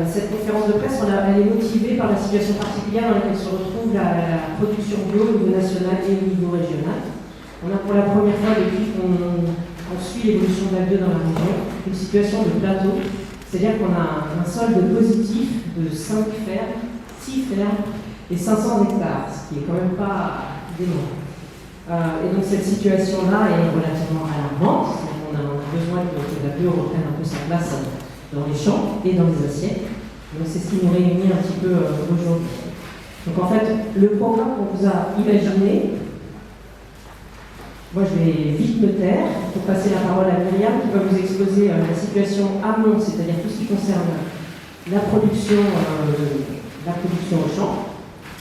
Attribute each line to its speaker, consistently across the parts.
Speaker 1: Cette conférence de presse, elle est motivée par la situation particulière dans laquelle se retrouve la production bio au niveau national et au niveau régional. On a pour la première fois, depuis qu'on suit l'évolution de la bio dans la région, une situation de plateau, c'est-à-dire qu'on a un solde positif de 5 fermes, 6 fermes et 500 hectares, ce qui est quand même pas dément. Et donc cette situation-là est relativement alarmante, on a besoin que la bio reprenne un peu sa place dans les champs et dans les assiettes. Donc c'est ce qui nous réunit un petit peu aujourd'hui. Donc en fait, le programme qu'on vous a imaginé, moi je vais vite me taire pour passer la parole à Myriam qui va vous exposer la situation amont, c'est-à-dire tout ce qui concerne la production au champ.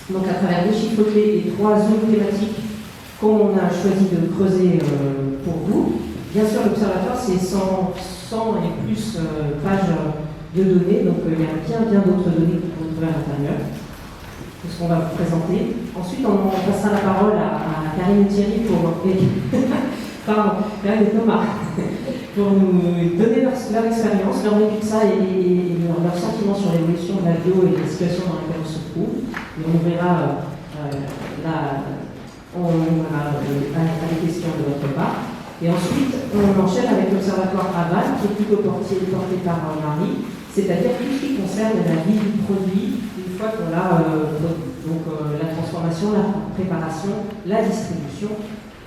Speaker 1: Donc à travers des chiffres clés et 3 zones thématiques qu'on a choisi de creuser pour vous. Bien sûr, l'observatoire, c'est 100 et plus pages de données, donc il y a bien d'autres données que vous trouver à l'intérieur. C'est ce qu'on va vous présenter. Ensuite, on passera la parole à Karine et Thierry Karine et Thomas, pour nous donner leur expérience, leur vécu de ça et leur sentiment sur l'évolution de la bio et la situation dans laquelle on se trouve. Et on ouvrira à des questions de votre part. Et ensuite, on enchaîne avec l'Observatoire Aval, qui est plutôt porté par Marie, c'est-à-dire tout ce qui concerne la vie du produit, une fois qu'on a la transformation, la préparation, la distribution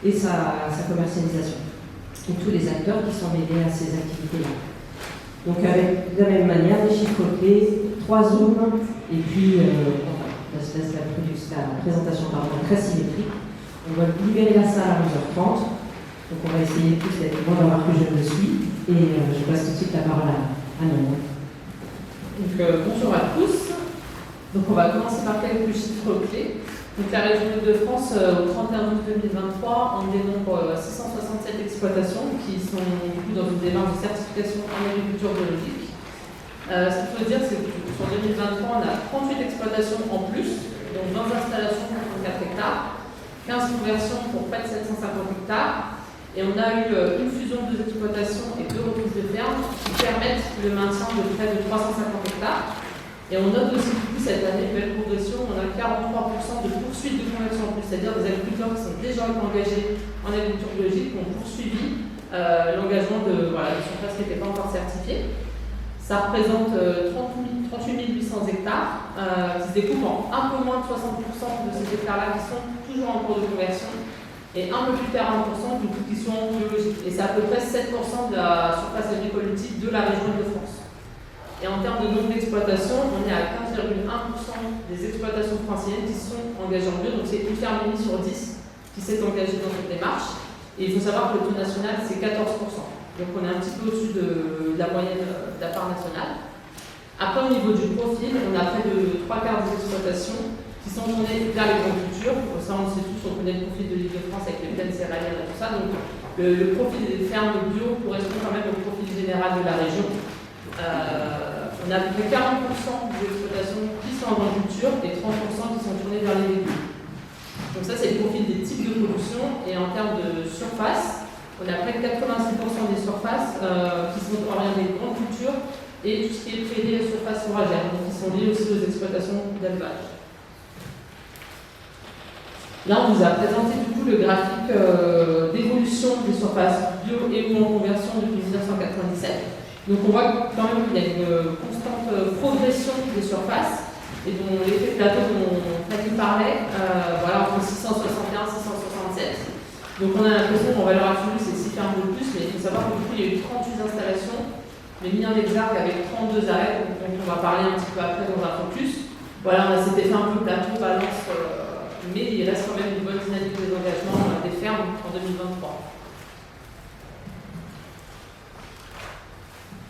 Speaker 1: et sa commercialisation. Et tous les acteurs qui sont mêlés à ces activités-là. Donc avec de la même manière, des chiffres clés, 3 zooms, et puis la présentation très symétrique. On va libérer la salle à 11h30. Donc on va essayer tous d'être bon d'avoir que je le suis. Et je passe tout de suite la parole à Noël.
Speaker 2: Donc bonjour à tous. Donc on va commencer par quelques chiffres clés. Donc la région Île-de-France, au 31 août 2023, on dénombre 667 exploitations qui sont du coup dans une démarche de certification en agriculture biologique. Ce qu'il faut dire, c'est que sur 2023, on a 38 exploitations en plus, donc 20 installations pour 4 hectares, 15 conversions pour près de 750 hectares. Et on a eu une fusion de 2 exploitations et 2 reprises de fermes qui permettent le maintien de près de 350 hectares. Et on note aussi du coup cette année une belle progression, on a 43% de poursuite de conversion en plus, c'est-à-dire des agriculteurs qui sont déjà engagés en agriculture biologique qui ont poursuivi l'engagement de surfaces qui n'étaient pas encore certifiées. Ça représente 38 800 hectares qui se découpent en un peu moins de 60% de ces hectares-là qui sont toujours en cours de conversion. Et un peu plus de 40% du coup qui sont biologiques. Et c'est à peu près 7% de la surface agricole utile de la région Île-de-France. Et en termes de nombre d'exploitations, on est à 15,1% des exploitations franciliennes qui sont engagées en bio. Donc c'est une ferme et demie sur 10 qui s'est engagée dans cette démarche. Et il faut savoir que le taux national, c'est 14%. Donc on est un petit peu au-dessus de la moyenne de la part nationale. Après, au niveau du profil, on a près de 3/4 des exploitations qui sont tournés vers les grandes cultures. Ça, on le sait tous, on connaît le profil de l'Île-de-France avec les plaines céréalières et tout ça. Donc, le profil des fermes bio correspond quand même au profil général de la région. On a à peu près 40% des exploitations qui sont en grande culture et 30% qui sont tournées vers les légumes. Donc ça, c'est le profil des types de production. Et en termes de surface, on a près de 86% des surfaces qui sont orientées grande culture et tout ce qui est prairie et surface fourragère, donc qui sont liées aussi aux exploitations d'élevage. Là, on vous a présenté du coup le graphique d'évolution des surfaces bio et ou en conversion depuis 1997. Donc on voit quand même qu'il y a une constante progression des surfaces et dont l'effet plateau dont Fanny parlait, entre 661 et 667. Donc on a l'impression qu'en valeur absolue c'est 6 fermes de plus, mais il faut savoir que du coup il y a eu 38 installations, mais mis en exergue avec 32 arrêts, donc on va parler un petit peu après dans un focus. Voilà, on a cet effet un peu plateau, balance. Mais il reste quand même une bonne dynamique des engagements des fermes en 2023.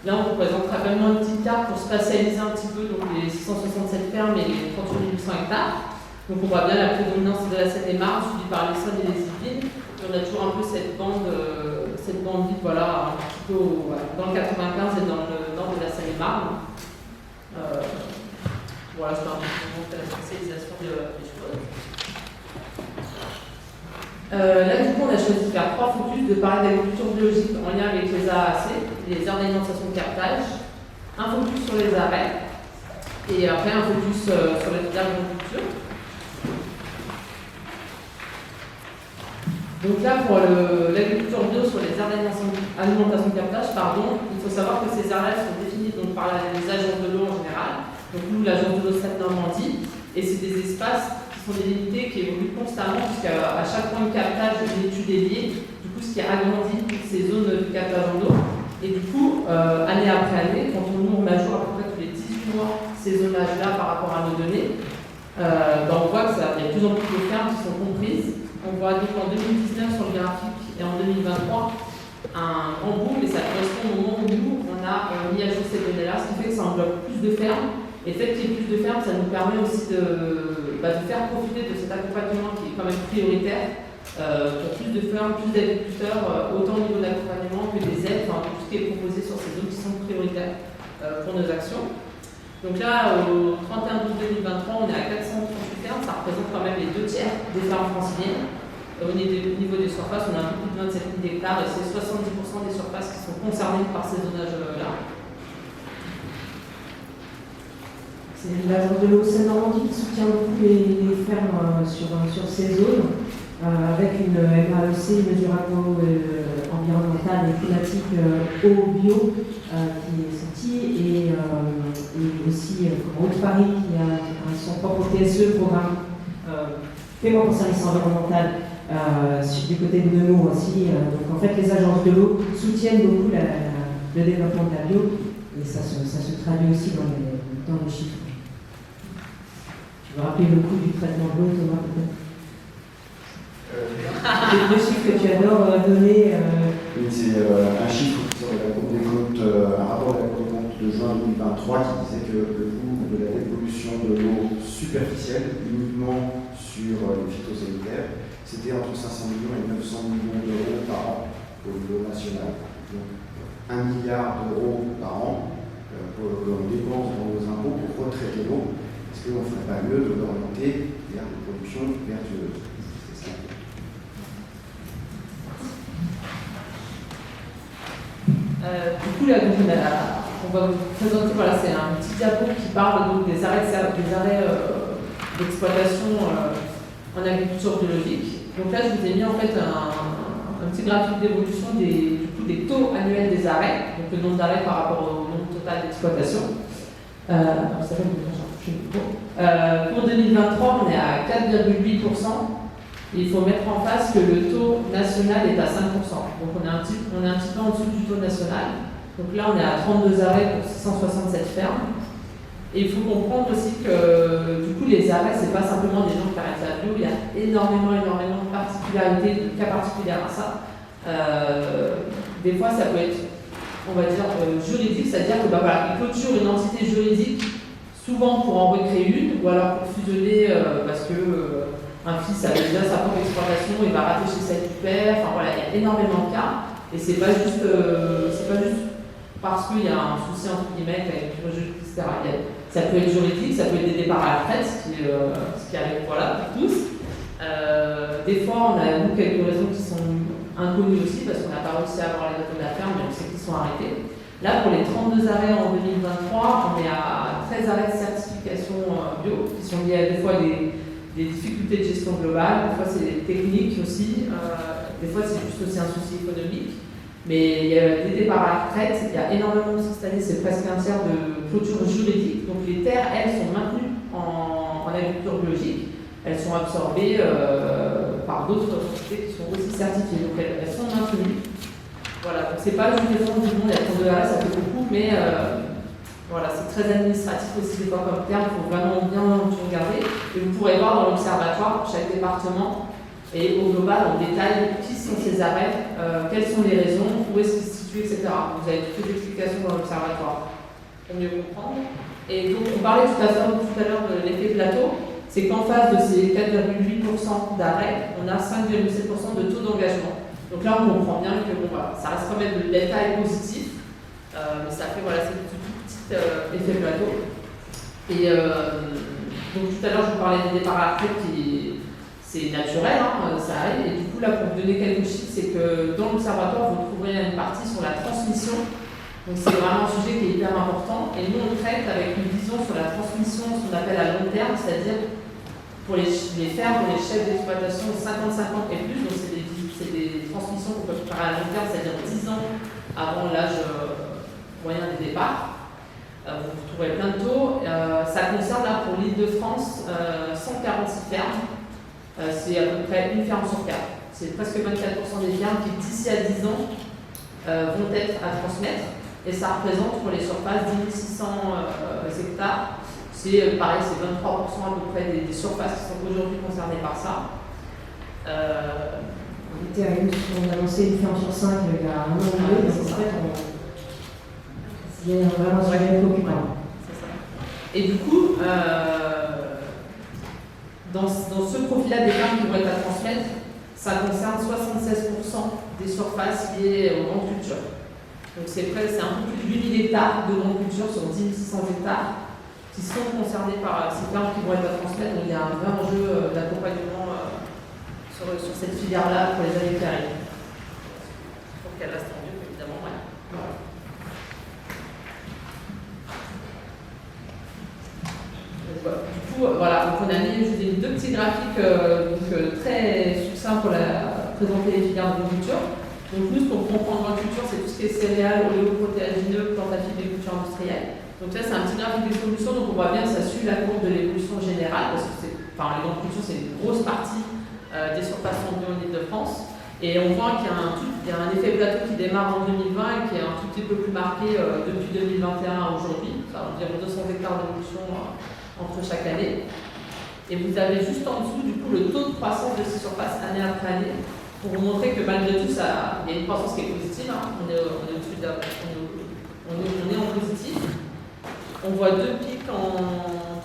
Speaker 2: Là, on vous présente rapidement une petite carte pour spatialiser un petit peu donc les 667 fermes et les 38 800 hectares. Donc on voit bien la prédominance de la Seine-et-Marne, suivie par les Saônes et les Yvelines. Et on a toujours un peu cette bande vide, voilà, un petit peu dans le 95 et dans le nord de la Seine-et-Marne. Voilà, c'est un peu la spécialisation des choses. Là, du coup, on a choisi de faire 3 focus, de parler d'agriculture biologique en lien avec les AAC, les aires d'alimentation de captage, un focus sur les arrêts et après un focus sur l'agriculture. Donc là, pour l'agriculture bio sur les arrêts d'alimentation de captage, il faut savoir que ces arrêts sont définis donc, par les agences de l'eau en général. Donc nous, l'agence de l'eau Seine-Normandie, et c'est des espaces qui sont délimités, qui évoluent constamment, puisqu'à chaque point de captage, une étude est liée, du coup, ce qui agrandit toutes ces zones de captage en eau. Et du coup, année après année, quand on ajoute à peu près tous les 18 mois ces zonages-là par rapport à nos données, on voit qu'il y a de plus en plus de fermes qui sont comprises. On voit donc en 2019 sur le graphique et en 2023 un grand boom, et ça correspond au moment où nous, on a mis à jour ces données-là, ce qui fait que ça englobe plus de fermes. Et le fait qu'il y ait plus de fermes, ça nous permet aussi de faire profiter de cet accompagnement qui est quand même prioritaire pour plus de fermes, plus d'agriculteurs, autant au niveau de l'accompagnement que des aides, enfin, tout ce qui est proposé sur ces zones qui sont prioritaires pour nos actions. Donc là, au 31/12/2023, on est à 438 fermes, ça représente quand même les 2 tiers des fermes franciliennes. Au niveau des surfaces, on a un peu plus de 27 000 hectares et c'est 70% des surfaces qui sont concernées par ces zonages-là.
Speaker 1: C'est l'agence de l'eau Seine-Normandie qui soutient beaucoup les fermes sur ces zones, avec une MAEC, une mesure agro-environnementale et climatique eau bio qui est sortie, et aussi Haute-Paris qui a son propre PSE, programme paiement pour services environnemental, du côté de Nemours aussi. Donc en fait, les agences de l'eau soutiennent beaucoup le développement de la bio, et ça se traduit aussi dans les chiffres. Je vais rappeler le coût du traitement de l'eau, Thomas, peut-être. Le chiffre que tu adores donner.
Speaker 3: Oui, c'est un chiffre sur la Cour des comptes, un rapport de la Cour des comptes de juin 2023 qui disait que le coût de la dépollution de l'eau superficielle, uniquement sur les phytosanitaires, c'était entre 500 millions et 900 millions d'euros par an au niveau national. Donc 1 milliard d'euros par an qu'on dépense dans nos impôts pour retraiter l'eau. Est-ce qu'on ne ferait pas mieux de l'orienter vers des productions vertueuses? C'est ça.
Speaker 2: Du coup, là, on va vous présenter, voilà, c'est un petit diapo qui parle donc, des arrêts d'exploitation en agriculture biologique. Donc là, je vous ai mis en fait un petit graphique d'évolution des taux annuels des arrêts, donc le nombre d'arrêts par rapport au nombre total d'exploitation. Pour 2023, on est à 4,8%. Il faut mettre en face que le taux national est à 5%. Donc on est un petit peu en dessous du taux national. Donc là, on est à 32 arrêts pour 667 fermes. Et il faut comprendre aussi que du coup, les arrêts, ce n'est pas simplement des gens qui arrêtent la bio. Il y a énormément de particularités, de cas particuliers à ça. Des fois, ça peut être, on va dire, juridique, c'est-à-dire que voilà, ils clôturent une entité juridique, souvent pour en recréer une, ou alors pour fusionner parce que un fils a déjà sa propre exploitation, il va rattacher celle du père. Enfin voilà, il y a énormément de cas, et c'est pas juste parce qu'il y a un souci entre guillemets avec le jeu, etc. Ça peut être juridique, ça peut être des départs à la retraite, ce qui arrive voilà pour tous. Des fois, on a nous quelques raisons qui sont inconnues aussi parce qu'on n'a pas réussi à avoir les dates de la ferme, mais on sait qu'ils sont arrêtés. Là, pour les 32 arrêts en 2023, on est à 13 arrêts de certification bio qui sont liés à des fois des difficultés de gestion globale, des fois c'est technique aussi, des fois c'est juste aussi un souci économique. Mais il y a des départs à la retraite, il y a énormément de cette année, c'est presque un tiers de clôture juridique. Donc les terres, elles, sont maintenues en agriculture biologique, elles sont absorbées par d'autres sociétés qui sont aussi certifiées. Donc elles sont maintenues. Voilà, donc c'est pas juste des fonds du monde, il y a 32 arrêts, ça fait beaucoup, mais voilà, c'est très administratif aussi des fois comme terme, il faut vraiment bien tout regarder. Et vous pourrez voir dans l'observatoire, chaque département, et au global, on détaille qui sont ces arrêts, quelles sont les raisons, où est-ce qu'ils se situent, etc. Vous avez toutes les explications dans l'observatoire pour mieux comprendre. Et donc, on parlait tout à l'heure de l'effet plateau, c'est qu'en face de ces 4,8% d'arrêts, on a 5,7% de taux d'engagement. Donc là, on comprend bien que bon, voilà, ça reste quand même le delta est positif, mais ça fait voilà, c'est tout petit effet plateau. Et donc tout à l'heure, je vous parlais des départs à la retraite qui c'est naturel, hein, ça arrive. Et du coup, là, pour vous donner quelques chiffres, c'est que dans l'observatoire, vous trouverez une partie sur la transmission Donc c'est vraiment un sujet qui est hyper important. Et nous, on le traite avec une vision sur la transmission, ce qu'on appelle à long terme, c'est-à-dire pour les fermes, pour les chefs d'exploitation de 50-50 et plus. Donc c'est des transmissions qu'on peut faire à long terme, c'est-à-dire 10 ans avant l'âge moyen des départs. Vous retrouverez plein de taux. Ça concerne là pour l'Île-de-France 146 fermes. C'est à peu près une ferme sur 4. C'est presque 24% des fermes qui d'ici à 10 ans vont être à transmettre. Et ça représente pour les surfaces 10 600 hectares. C'est pareil, c'est 23% à peu près des surfaces qui sont aujourd'hui concernées par ça.
Speaker 1: On a lancé une ferme sur 5 il y a un an ou deux, donc en fait, il y a vraiment un sujet préoccupant.
Speaker 2: C'est ça. Et du coup, dans ce profil-là des fermes qui vont être à transmettre, ça concerne 76% des surfaces liées aux grandes cultures. Donc c'est un peu plus de 8000 hectares de grandes cultures sur 10 600 hectares qui sont concernés par ces fermes qui vont être à transmettre. Donc il y a un vrai enjeu d'accompagnement sur cette filière-là pour les années qui arrivent. Il faut qu'elle reste en vie, évidemment. Ouais. Voilà. Du coup, voilà, donc on a mis deux petits graphiques très succincts pour présenter les filières de culture. Donc nous, ce qu'on comprend dans la culture, c'est tout ce qui est céréales, oléoprotéagineux, plantes à fibres et culture industrielle. Donc là, c'est un petit graphique d'évolution, donc on voit bien que ça suit la courbe de l'évolution générale, parce que les grandes cultures, c'est une grosse partie des surfaces vendues en Île-de-France. Et on voit qu'il y a un effet plateau qui démarre en 2020 et qui est un tout petit peu plus marqué depuis 2021 à aujourd'hui. Ça a environ 200 hectares d'évolution entre chaque année. Et vous avez juste en dessous, du coup, le taux de croissance de ces surfaces année après année, pour vous montrer que malgré tout, il y a une croissance qui est positive. Hein. On est en positif. On voit deux pics en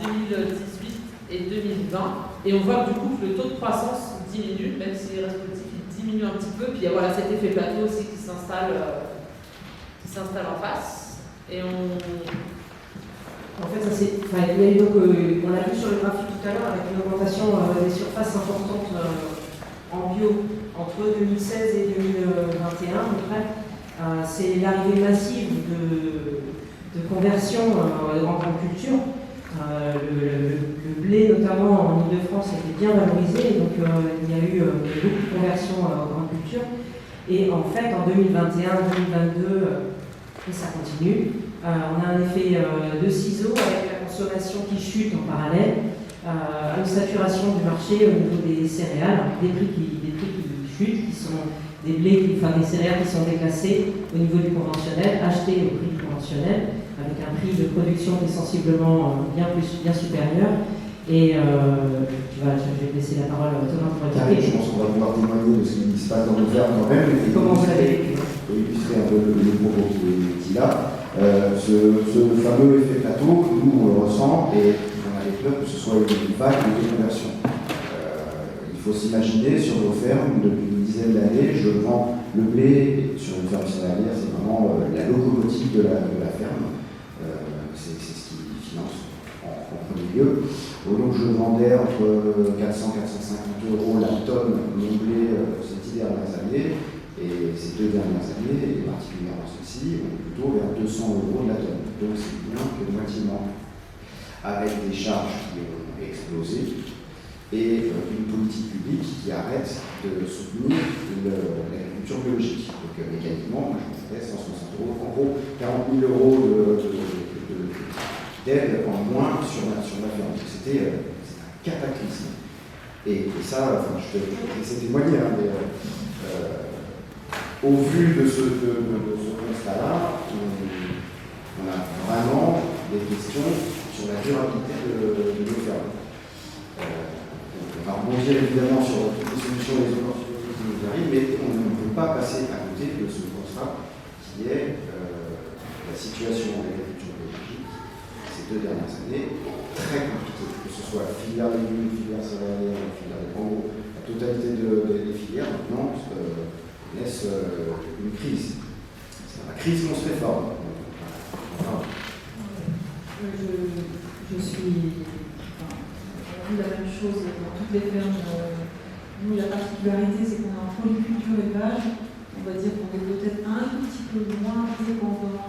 Speaker 2: 2018 et 2020. Et on voit que du coup, le taux de croissance diminue, même si les respectifs diminue un petit peu. Puis il y a voilà, cet effet plateau aussi qui s'installe en face. Et
Speaker 1: en fait, ça c'est, on l'a vu sur le graphique tout à l'heure avec une augmentation des surfaces importantes en bio entre 2016 et 2021 à peu près. C'est l'arrivée massive de conversion de grandes cultures. Le blé, notamment en Ile-de-France, a été bien valorisé, donc il y a eu beaucoup de conversions aux grandes cultures. Et en fait, en 2021-2022, ça continue. On a un effet de ciseaux avec la consommation qui chute en parallèle, une saturation du marché au niveau des céréales, des prix qui chutent, qui sont des céréales qui sont déclassées au niveau du conventionnel, achetées au prix du conventionnel, avec un prix de production qui est sensiblement bien supérieur. Et je vais laisser la parole à Thomas pour
Speaker 3: expliquer. Je pense qu'on va pouvoir témoigner de ce qui se passe dans nos fermes quand même.
Speaker 1: Et comment vous l'avez vécu ?
Speaker 3: Pour illustrer un peu le propos qui est dit là. Ce fameux effet plateau, nous on le ressent et on a peur que ce soit une vague de déconversion. Il faut s'imaginer sur nos fermes, depuis une dizaine d'années, je vends le blé sur une ferme céréalière, c'est vraiment la locomotive de la ferme. C'est ce qui finance en premier lieu. Donc je vendais entre 400 et 450 € la tonne mon blé ces 10 dernières années. Et ces 2 dernières années, et particulièrement celle-ci, on est plutôt vers 200 € de la tonne. Donc c'est bien que moitié moins, avec des charges qui ont explosé et une politique publique qui arrête de soutenir l'agriculture biologique. Donc mécaniquement, moi je me fais 160 €, en gros 40 000 € d'aide en moins sur la ferme. C'était un cataclysme. Et ça, enfin, je te laisse témoigner, hein, mais au vu de ce constat-là, on a vraiment des questions sur la durabilité de nos fermes. On va rebondir évidemment sur toutes les solutions et les opportunités qui nous arrivent, mais on ne peut pas passer à côté de ce constat qui est la situation de l'agriculture biologique ces 2 dernières années très compliquée, que ce soit la filière légumes, la filière céréalière, la filière des grands, la totalité des filières maintenant laisse une crise. C'est la crise qu'on se réforme.
Speaker 4: Je suis la même chose dans toutes les fermes. Nous, la particularité, c'est qu'on a un polyculture élevage. On va dire qu'on est peut-être un tout petit peu moins dépendant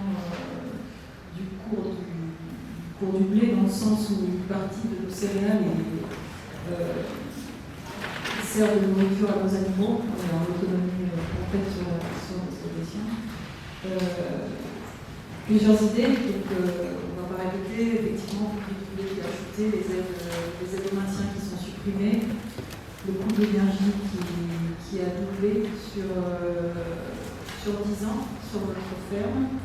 Speaker 4: pour du blé dans le sens où une partie de nos céréales sert de nourriture à nos animaux. On est en autonomie complète sur l'exploitation. Plusieurs idées, donc on va pas répéter, effectivement, vous pouvez ajouter les aides au maintien qui sont supprimées, le coût de l'énergie qui a doublé sur 10 ans sur notre ferme.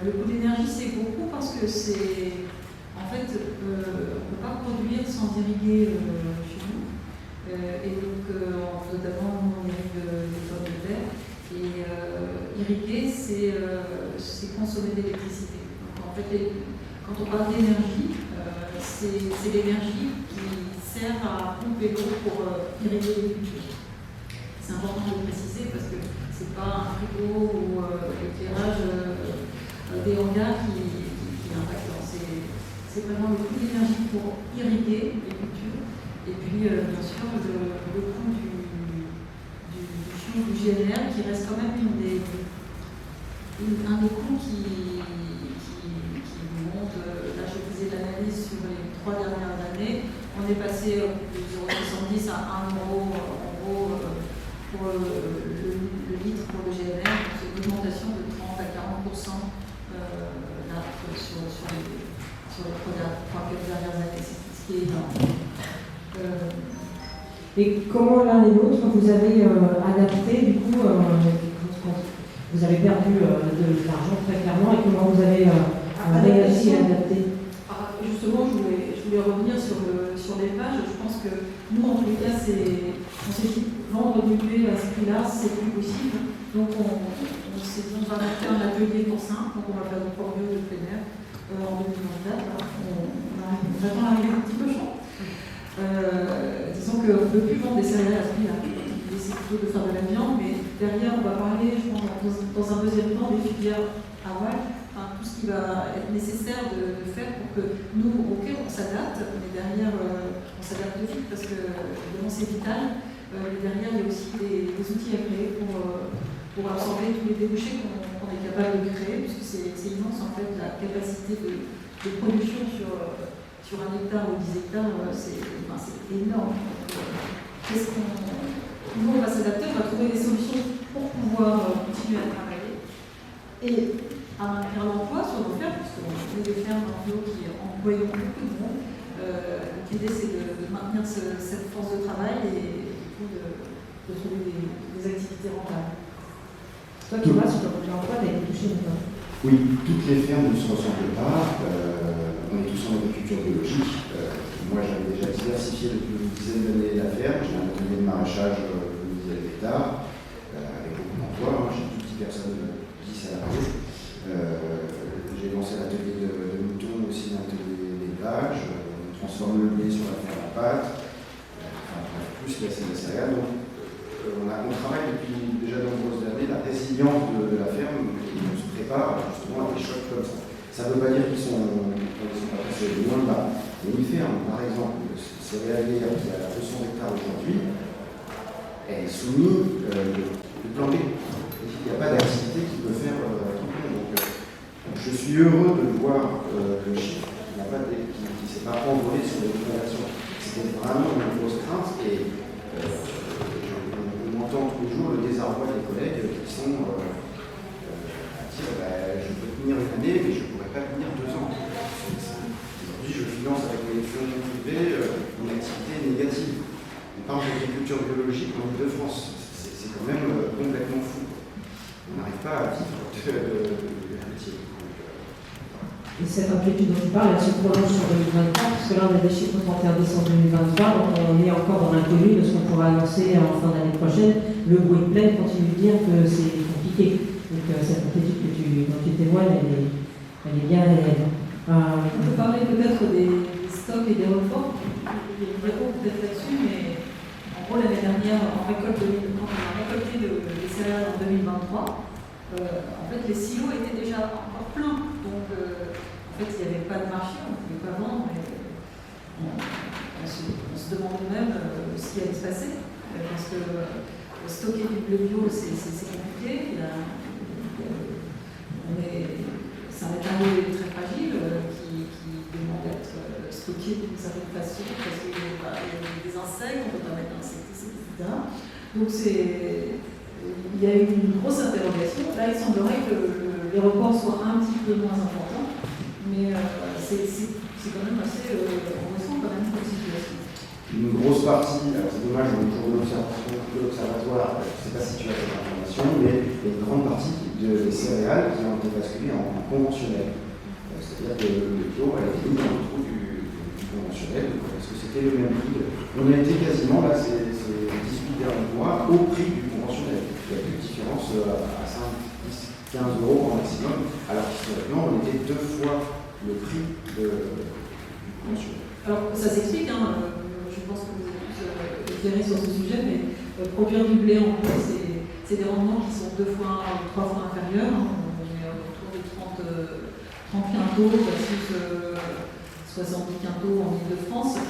Speaker 4: Le coût de l'énergie, c'est beaucoup parce que c'est. En fait, on ne peut pas produire sans irriguer chez nous. Et donc, notamment, on irrigue des pommes de terre. Et irriguer, c'est consommer de l'électricité. Donc, en fait, quand on parle d'énergie, c'est l'énergie qui sert à pomper l'eau pour irriguer les cultures. C'est important de le préciser parce que ce n'est pas un frigo ou l'éclairage des hangars qui impacte. C'est vraiment le coût d'énergie pour irriguer les cultures. Et puis, bien sûr, le coût du GNR qui reste quand même un des coûts qui monte. Là, je faisais l'analyse sur les 3 dernières années. On est passé de 0,70 à 1 euro en gros pour le litre pour le GNR. Donc, c'est une augmentation de 30 à 40% là, sur les 3 dernières années, ce qui est énorme.
Speaker 1: Et comment l'un et l'autre vous avez adapté, du coup, vous avez perdu de l'argent très clairement, et comment vous avez réussi à adapter?
Speaker 4: Justement, je voulais revenir sur l'élevage. Je pense que nous, en tous les cas, on s'est dit vendre du blé à ce prix-là, c'est plus possible. Donc, on s'est dit, on va monter un atelier pour ça. Donc, on va faire du port bio de plein air en 2024. On attend l'arrivée un petit peu chaud. Disons qu'on ne peut plus vendre des céréales à ce prix-là. L'idée, c'est plutôt de faire de la viande, mais derrière, on va parler, je pense, dans un deuxième temps, des filières avales, tout ce qui va être nécessaire de faire pour que nous, ok, on s'adapte, mais derrière, on s'adapte vite parce que évidemment, c'est vital. Mais derrière, il y a aussi des outils à créer pour absorber tous les débouchés qu'on est capable de créer, puisque c'est immense en fait la capacité de production sur 1 hectare ou 10 hectares, c'est énorme. Nous, on va s'adapter, on va trouver des solutions pour pouvoir continuer à travailler et à maintenir l'emploi sur nos fermes, parce qu'on est des fermes en bio qui employons beaucoup de monde. L'idée, c'est de maintenir cette force de travail et du coup de trouver des activités rentables.
Speaker 1: Toi, Thomas, sur l'emploi, tu as été touché maintenant.
Speaker 3: Oui, toutes les fermes ne se ressemblent pas. On est tous en agriculture biologique. Moi, j'avais déjà diversifié depuis une dizaine d'années la ferme. J'ai un atelier de maraîchage de une dizaine d'hectares, avec beaucoup d'emplois. J'ai une petite personne de 10 salariés. J'ai lancé l'atelier de moutons, aussi un atelier d'élevage. On transforme le blé sur la ferme à pâte. Plus la céréale. Donc, on travaille depuis déjà de nombreuses années la résilience de la ferme et on se prépare justement à des chocs comme ça. Ça ne veut pas dire qu'ils sont pas passés loin de là. Mais une ferme, par exemple, céréalière qui a 200 hectares aujourd'hui, est soumise au plan B. Il n'y a pas d'activité qui peut faire tout le monde. Donc, je suis heureux de voir le chiffre qui ne s'est pas envolé sur les conversions. C'était vraiment une grosse crainte et on entend tous les jours le désarroi des collègues qui sont à dire je peux tenir une année mais je ne pourrais pas tenir 2 ans. Aujourd'hui je finance avec mes fonds privés une activité négative. On parle d'agriculture biologique en Ile-de-France. C'est quand même complètement fou. On n'arrive pas à vivre de métier.
Speaker 1: Et cette inquiétude dont tu parles, elle se prolonge sur 2024, parce que là, on a des chiffres au 31 décembre 2023, donc on est encore dans l'inconnu de ce qu'on pourra annoncer en fin d'année prochaine. Le bruit de plaine continue de dire que c'est compliqué. Donc cette inquiétude dont tu témoignes, elle est bien réelle.
Speaker 4: On peut parler peut-être des stocks et des reports. Il y a une réponse peut-être là-dessus, mais en gros, l'année dernière, quand on a récolté les céréales en 2023, en fait, les silos étaient déjà encore pleins. Donc, en fait, il n'y avait pas de marché, on ne pouvait pas vendre. Mais on se demande même ce qui allait se passer. Parce que stocker du blé bio, c'est compliqué. C'est un matériau très fragile qui, de façon, parce qu'il y a des insectes, on ne peut pas mettre d'insecticides, etc. Donc il y a eu une grosse interrogation. Là, il semblerait que les reports soient un petit peu moins importants, mais c'est quand même assez, on ressent quand même cette situation.
Speaker 3: Une grosse partie, alors c'est dommage, on est toujours de l'observatoire, je ne sais pas si tu as cette information, mais il y a une grande partie des céréales qui ont été basculées en conventionnel. C'est-à-dire que le bio a été mis dans le trou du conventionnel, parce que c'était le même prix. On a été quasiment, là, ces 18 derniers mois, au prix du conventionnel. Il y a plus de différence à 5, 10, 15 euros au maximum, alors qu'historiquement, on était 2 fois le prix du conventionnel.
Speaker 4: Alors, ça s'explique, hein. Je pense que vous êtes tous éclairés sur ce sujet, mais produire du blé en blé, c'est des rendements qui sont 2 fois ou 3 fois inférieurs. Hein. On est autour de 30 quintaux versus 70 quintaux en Ile-de-France.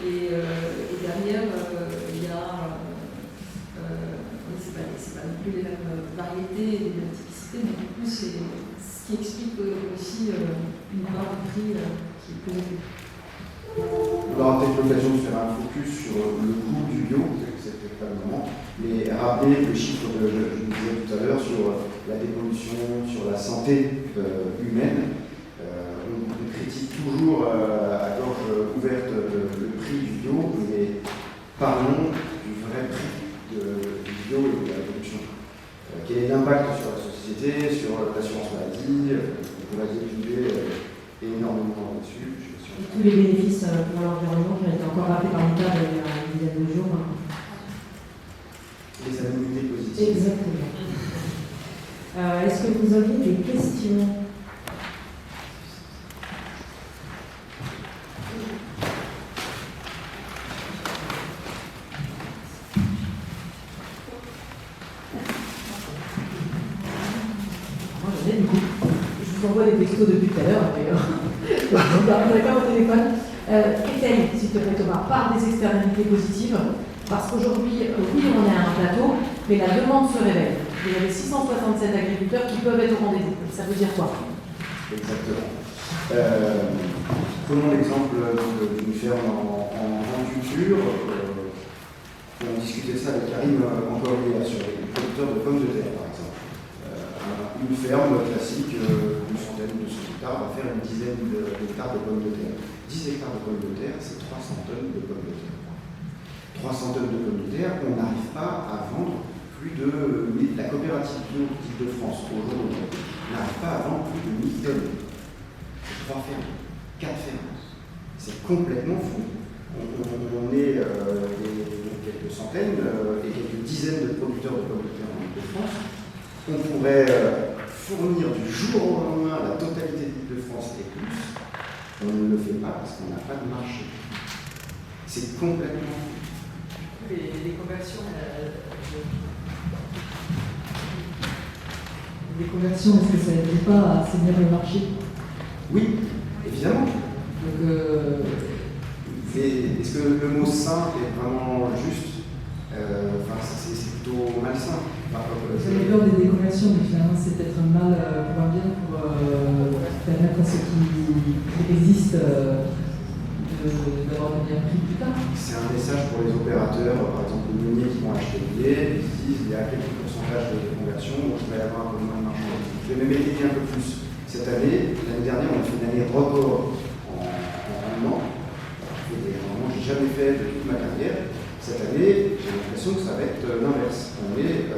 Speaker 4: Et derrière, il y a. C'est pas non plus les mêmes variétés et les mêmes typicités, mais du coup, c'est ce qui explique aussi une part du prix qui est plus élevée.
Speaker 3: On aura peut-être l'occasion de faire un focus sur le coût du bio, c'est peut-être pas le moment, mais rappeler le chiffre que je vous disais tout à l'heure sur la dépollution, sur la santé humaine. On critique toujours à gorge ouverte le prix du bio, mais parlons du vrai prix du bio et de la production. Quel est l'impact sur la société, sur l'assurance maladie? On pourrait développer énormément là-dessus.
Speaker 1: Tous les bénéfices pour l'environnement qui ont été encore rappelés par l'État il y a une dizaine de jours.
Speaker 3: Les anonymités positives.
Speaker 1: Exactement. Est-ce que vous aviez des questions? Moi j'en ai du coup. Je vous envoie des textos depuis tout à l'heure d'ailleurs. Vous n'avez pas au téléphone. Étaye, s'il te plaît Thomas, par des externalités positives, parce qu'aujourd'hui, oui, on est à un plateau, mais la demande se révèle. Vous avez 667 agriculteurs qui peuvent être au rendez-vous. Ça veut dire quoi?
Speaker 3: Exactement. Prenons l'exemple d'une ferme en culture. On discutait ça avec Karim encore hier sur les producteurs de pommes de terre, par exemple. Une ferme classique, une centaine ou 200 hectares, va faire une dizaine d'hectares de pommes de terre. 10 hectares de pommes de terre, c'est 300 tonnes de pommes de terre. 300 tonnes de pommes de terre, on n'arrive pas à vendre plus de. La coopérative bio d'Île-de-France, aujourd'hui, n'arrive pas à vendre plus de 1000 tonnes. 3 fermes, 4 fermes. C'est complètement fou. On est quelques centaines et quelques dizaines de producteurs de pommes de terre en Île-de-France. On pourrait fournir du jour au lendemain la totalité de l'Île-de-France et plus. On ne le fait pas parce qu'on n'a pas de marché. C'est complètement fou.
Speaker 5: Les conversions, est-ce que ça n'aide pas à assainir le marché?
Speaker 3: Oui, évidemment.
Speaker 5: Donc,
Speaker 3: est-ce que le mot sain est vraiment juste? C'est plutôt malsain.
Speaker 5: vous avez peur des déconversions, mais finalement c'est peut-être un mal pour un bien, pour permettre à ceux qui existent d'avoir bien pris plus tard.
Speaker 3: C'est un message pour les opérateurs, par exemple les meuniers qui vont acheter le blé, ils se disent il y a quelques pourcentages de conversion, donc il va y avoir un peu moins de marché. Je vais même étayer un peu plus. Cette année, l'année dernière, on a fait une année record en rendement. J'ai des rendements que je n'ai jamais fait de toute ma carrière. Cette année, j'ai l'impression que ça va être l'inverse. On est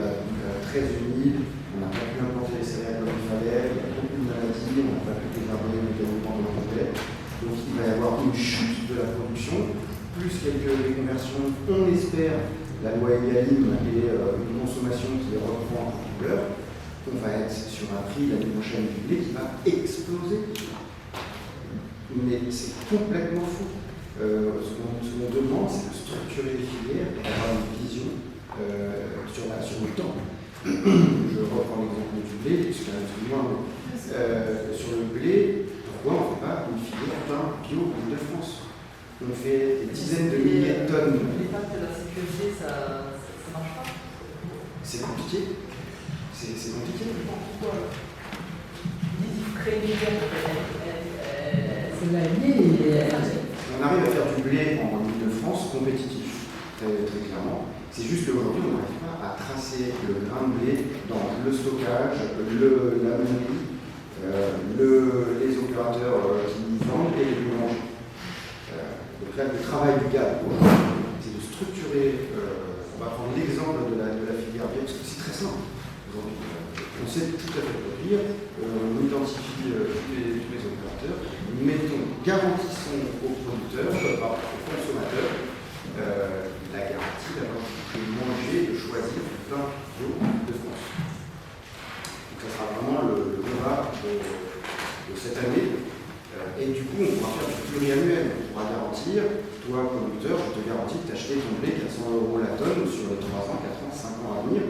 Speaker 3: très humide, on n'a pas pu implanter les céréales comme il fallait, il y a beaucoup de maladies, on n'a pas pu décarboner mécaniquement comme on voulait. Donc il va y avoir une chute de la production, plus quelques déconversions. On espère la loi Egalim et une consommation qui reprend en couleur. On va être sur un prix l'année prochaine du blé qui va exploser. Mais c'est complètement fou. Ce qu'on demande, c'est de structurer les filières et d'avoir une vision sur le temps. Je reprends l'exemple du blé, puisqu'il y en a plus loin, mais sur le blé, pourquoi on ne fait pas une filière pain bio en Ile-de-France? On fait des dizaines de milliers de tonnes.
Speaker 5: Les pactes de la sécurité, ça ne marche pas?
Speaker 3: C'est compliqué. C'est compliqué.
Speaker 5: Pourquoi? Ils créent une filière, c'est la liée.
Speaker 3: on arrive à faire du blé en Ile-de-France compétitif, très, très clairement. C'est juste qu'aujourd'hui, on n'arrive pas à tracer le grain de blé dans le stockage, la meunerie, les opérateurs qui vendent et les boulangers. Donc là, le travail du GAP aujourd'hui, c'est de structurer, on va prendre l'exemple de la filière blé, parce que c'est très simple aujourd'hui. On sait tout à fait produire, on identifie tous les opérateurs, garantissons aux producteurs, aux consommateurs, la garantie d'avoir de manger, de choisir du pain bio de France. Donc ça sera vraiment le combat de cette année. Et du coup, on pourra faire du pluriannuel. On pourra garantir, toi, producteur, je te garantis de t'acheter ton blé 400 € la tonne sur les 3 ans, 4 ans, 5 ans à venir.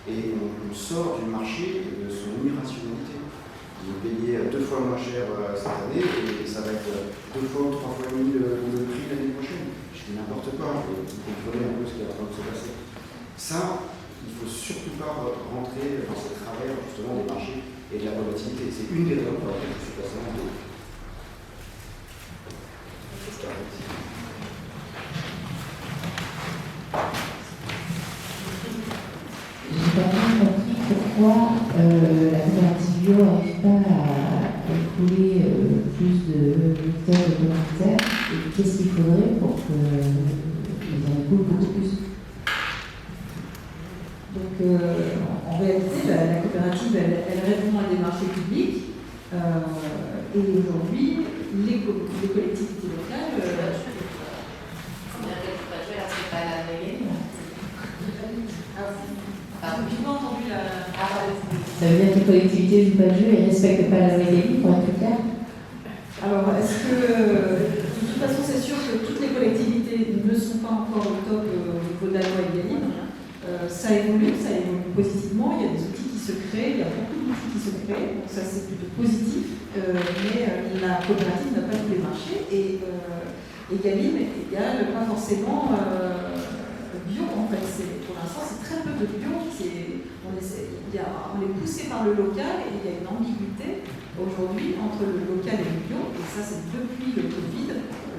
Speaker 3: Et on sort du marché de son irrationalité. Ils ont payé 2 fois moins cher cette année et ça va être 2 fois ou 3 fois et demi le prix l'année prochaine. Je dis n'importe quoi, vous comprenez un peu ce qui est en train de se passer. Ça, il ne faut surtout pas rentrer dans cette travers justement des marchés et de la volatilité. C'est une des raisons pour laquelle je suis passé en deux.
Speaker 6: J'ai pas bien compris pourquoi la coopérative bio n'arrive pas à écouler plus de hectares de commentaires et qu'est-ce qu'il faudrait pour qu'ils en écoulent beaucoup plus.
Speaker 4: Donc, en réalité, la coopérative, elle répond à des marchés publics. Et aujourd'hui, les collectivités locales. J'ai pas entendu la.
Speaker 6: Ça veut dire que les collectivités jouent pas le jeu et ne respectent pas la loi pour être clair.
Speaker 4: Alors, est-ce que. De toute façon, c'est sûr que toutes les collectivités ne sont pas encore au top au niveau de la loi Egalim. Ça évolue positivement. Il y a des outils qui se créent, il y a beaucoup d'outils qui se créent, donc ça c'est plutôt positif. Mais la coopérative n'a pas tous les marchés et Egalim égale pas forcément bio en fait. Pour l'instant, c'est très peu de bio. On est poussé par le local et il y a une ambiguïté aujourd'hui entre le local et le bio. Et ça, c'est depuis le Covid.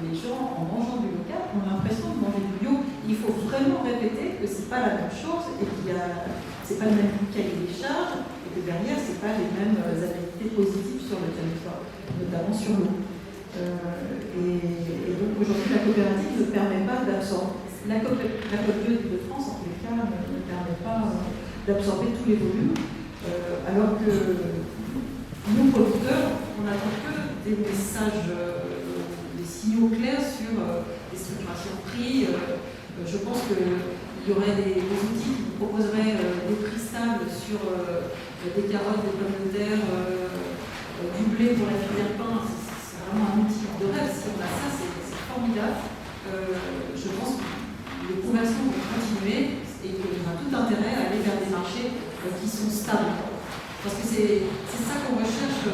Speaker 4: Les gens, en mangeant du local, ont l'impression de manger du bio. Il faut vraiment répéter que c'est pas la même chose et c'est pas le même cahier des charges et que derrière, c'est pas les mêmes habilités positives sur le territoire, notamment sur l'eau. Et donc aujourd'hui, la coopérative ne permet pas d'absorber. La COP de France, en tous les cas, ne permet pas d'absorber tous les volumes, alors que nous, producteurs, on n'attend que des messages, des signaux clairs sur les structurations de prix. Je pense qu'il y aurait des outils qui nous proposeraient des prix stables sur des carottes, des pommes de terre, du blé pour la filière pain. C'est vraiment un outil de rêve. Si on a ça, c'est formidable. Je pense que les conversions vont continuer et qu'il y aura tout intérêt à aller vers des marchés qui sont stables. Parce que c'est ça qu'on recherche.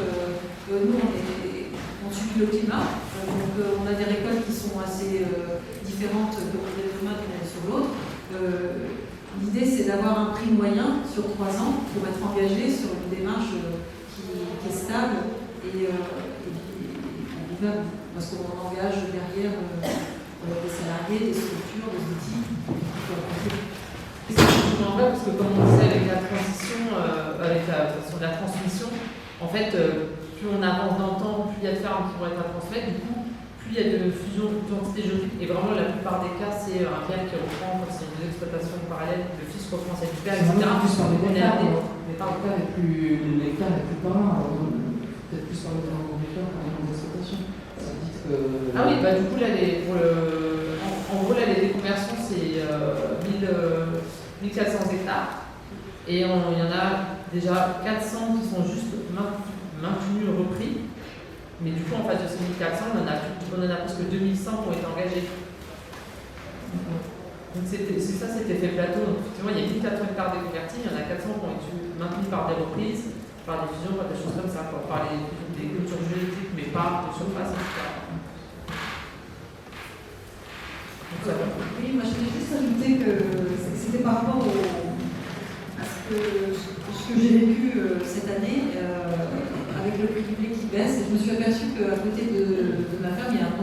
Speaker 4: Nous, on subit le climat, donc on a des récoltes qui sont assez différentes de d'une année sur l'autre. L'idée, c'est d'avoir un prix moyen sur 3 ans pour être engagé sur une démarche qui est stable et vivable. Parce qu'on engage derrière des salariés, des structures, des outils.
Speaker 2: C'est en fait parce que comme on disait avec la transition, avec la transmission, en fait, plus on avance dans le temps, plus il y a de fermes qui vont être à transmettre, du coup, plus il y a de fusion d'entités juridiques. Et vraiment, la plupart des cas, c'est un père qui reprend, quand c'est une exploitation parallèle, le fils reprend cette père, etc.
Speaker 5: Mais par l'État n'est plus parlant, peut-être plus par le gouvernement par les exploitations.
Speaker 2: Ah oui, bah du coup, là, en gros, là, les déconversions, c'est 1400 hectares. Et il y en a déjà 400 qui sont juste maintenus, repris. Mais du coup, en face de ces 1400, on en a presque 2100 qui ont été engagés. Donc c'est ça, cet effet plateau. Donc, effectivement, il y a 1400 hectares déconvertis, il y en a 400 qui ont été maintenus par des reprises, par des fusions, par des choses comme ça, par des cultures génétiques, mais pas de surface, etc.
Speaker 4: Oui, moi je voulais juste ajouter que c'était par rapport à ce que j'ai vécu cette année avec le prix du blé qui baisse. Et je me suis aperçue qu'à côté de ma ferme, il y a une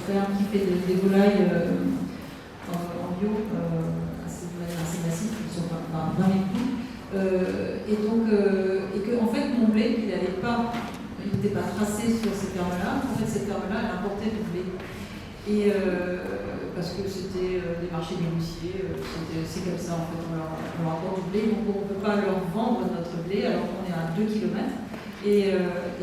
Speaker 4: ferme qui fait des volailles en bio assez massif, qui sont 20 000 coups. Et que en fait mon blé, il n'était pas tracé sur ces fermes-là. En fait, cette ferme-là, elle importait du blé. Et parce que c'était des marchés négociés, c'est comme ça en fait, on leur apporte du blé, donc on ne peut pas leur vendre notre blé alors qu'on est à 2 km. Et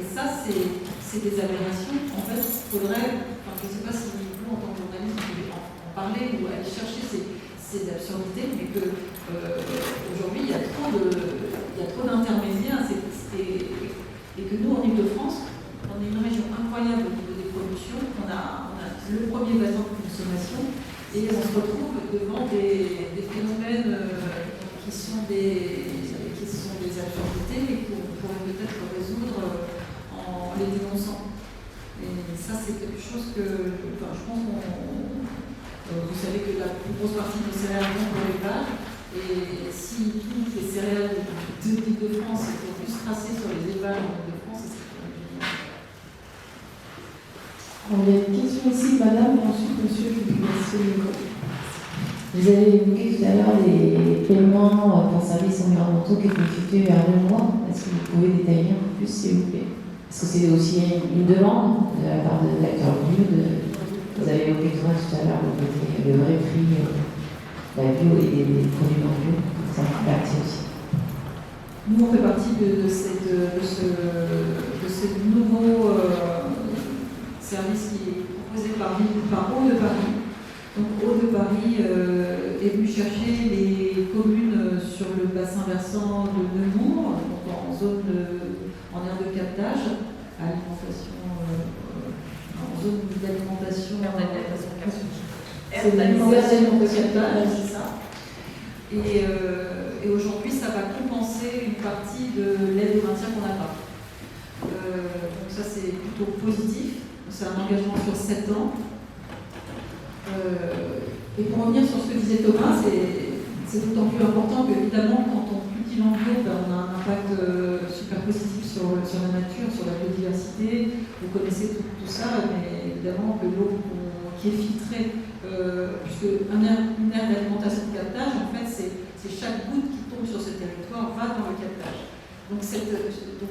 Speaker 4: ça, c'est des aberrations. En fait, il faudrait, je ne sais pas si vous, en tant que journaliste, vous pouvez en parler ou aller chercher ces absurdités, mais que aujourd'hui, il y a trop d'intermédiaires et que nous, en Ile-de-France, on est une région incroyable au niveau des productions. On a le premier bassin de consommation et on se retrouve devant des phénomènes qui sont des absurdités et qu'on pourrait peut-être résoudre en les dénonçant. Et ça, c'est quelque chose que je pense vous savez que la plus grosse partie des céréales vont pour l'élevage. Et si toutes les céréales de l'Île-de-France étaient plus tracées sur les élevages en Île-de-France, c'est
Speaker 6: On a une question ici, madame, et ensuite monsieur, je vous laisse le micro. Vous avez évoqué tout à l'heure les paiements pour services environnementaux qui étaient effectués vers 2 mois. Est-ce que vous pouvez détailler un peu plus, s'il vous plaît? Est-ce que c'est aussi une demande de la part de l'acteur bio Vous avez évoqué tout à l'heure le vrai prix, la bio et les produits non bio. Ça fait partie aussi.
Speaker 4: Nous, on fait partie de ce nouveau service qui est proposé par Eau de Paris. Donc Eau de Paris est venu chercher les communes sur le bassin versant de Nemours, donc en aire de captage, en zone d'alimentation. C'est l'alimentation captage, c'est ça. Et aujourd'hui, ça va compenser une partie de l'aide au maintien qu'on n'a pas. Donc ça, c'est plutôt positif. C'est un engagement sur 7 ans. Et pour revenir sur ce que disait Thomas, c'est d'autant plus important qu'évidemment, quand on cultive en bio, on a un impact super positif sur la nature, sur la biodiversité. Vous connaissez tout ça, mais évidemment que l'eau qui est filtrée, puisque une aire d'alimentation de captage, en fait, c'est chaque goutte qui tombe sur ce territoire va dans le captage. Donc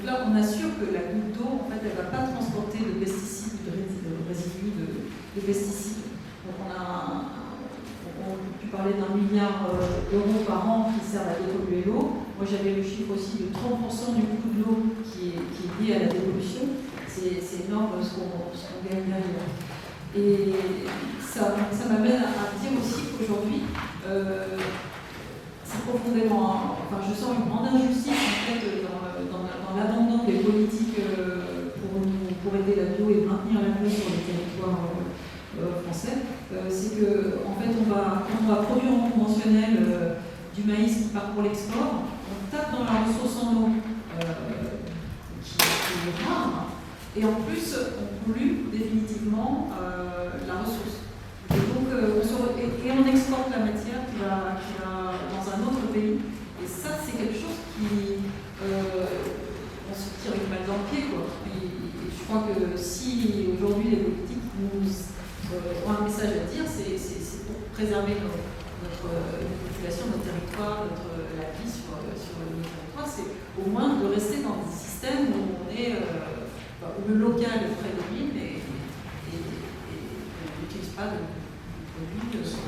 Speaker 4: là, on assure que la goutte d'eau, en fait, elle ne va pas transporter de pesticides, de résidus de pesticides. Donc on peut parler d'1 milliard d'euros par an qui servent à dépolluer l'eau. Moi, j'avais le chiffre aussi de 30% du coût de l'eau qui est lié à la dépollution. C'est énorme ce qu'on gagne derrière. Et ça m'amène à dire aussi qu'aujourd'hui, c'est profondément, je sens une grande injustice en fait dans l'abandon des politiques pour aider la bio et maintenir la bio sur les territoires français. C'est que en fait quand on va produire en conventionnel du maïs qui part pour l'export, on tape dans la ressource en eau qui est rare et en plus on pollue définitivement la ressource. Et donc on exporte la matière qui va dans un autre pays. Et ça, c'est quelque chose qui on se tire une balle dans le pied, quoi. Et je crois que si aujourd'hui les politiques ont un message à dire, c'est pour préserver notre population, notre territoire, la vie sur nos territoires, c'est au moins de rester dans des systèmes où on est où le local prédomine et on n'utilise pas de produits.
Speaker 3: Ce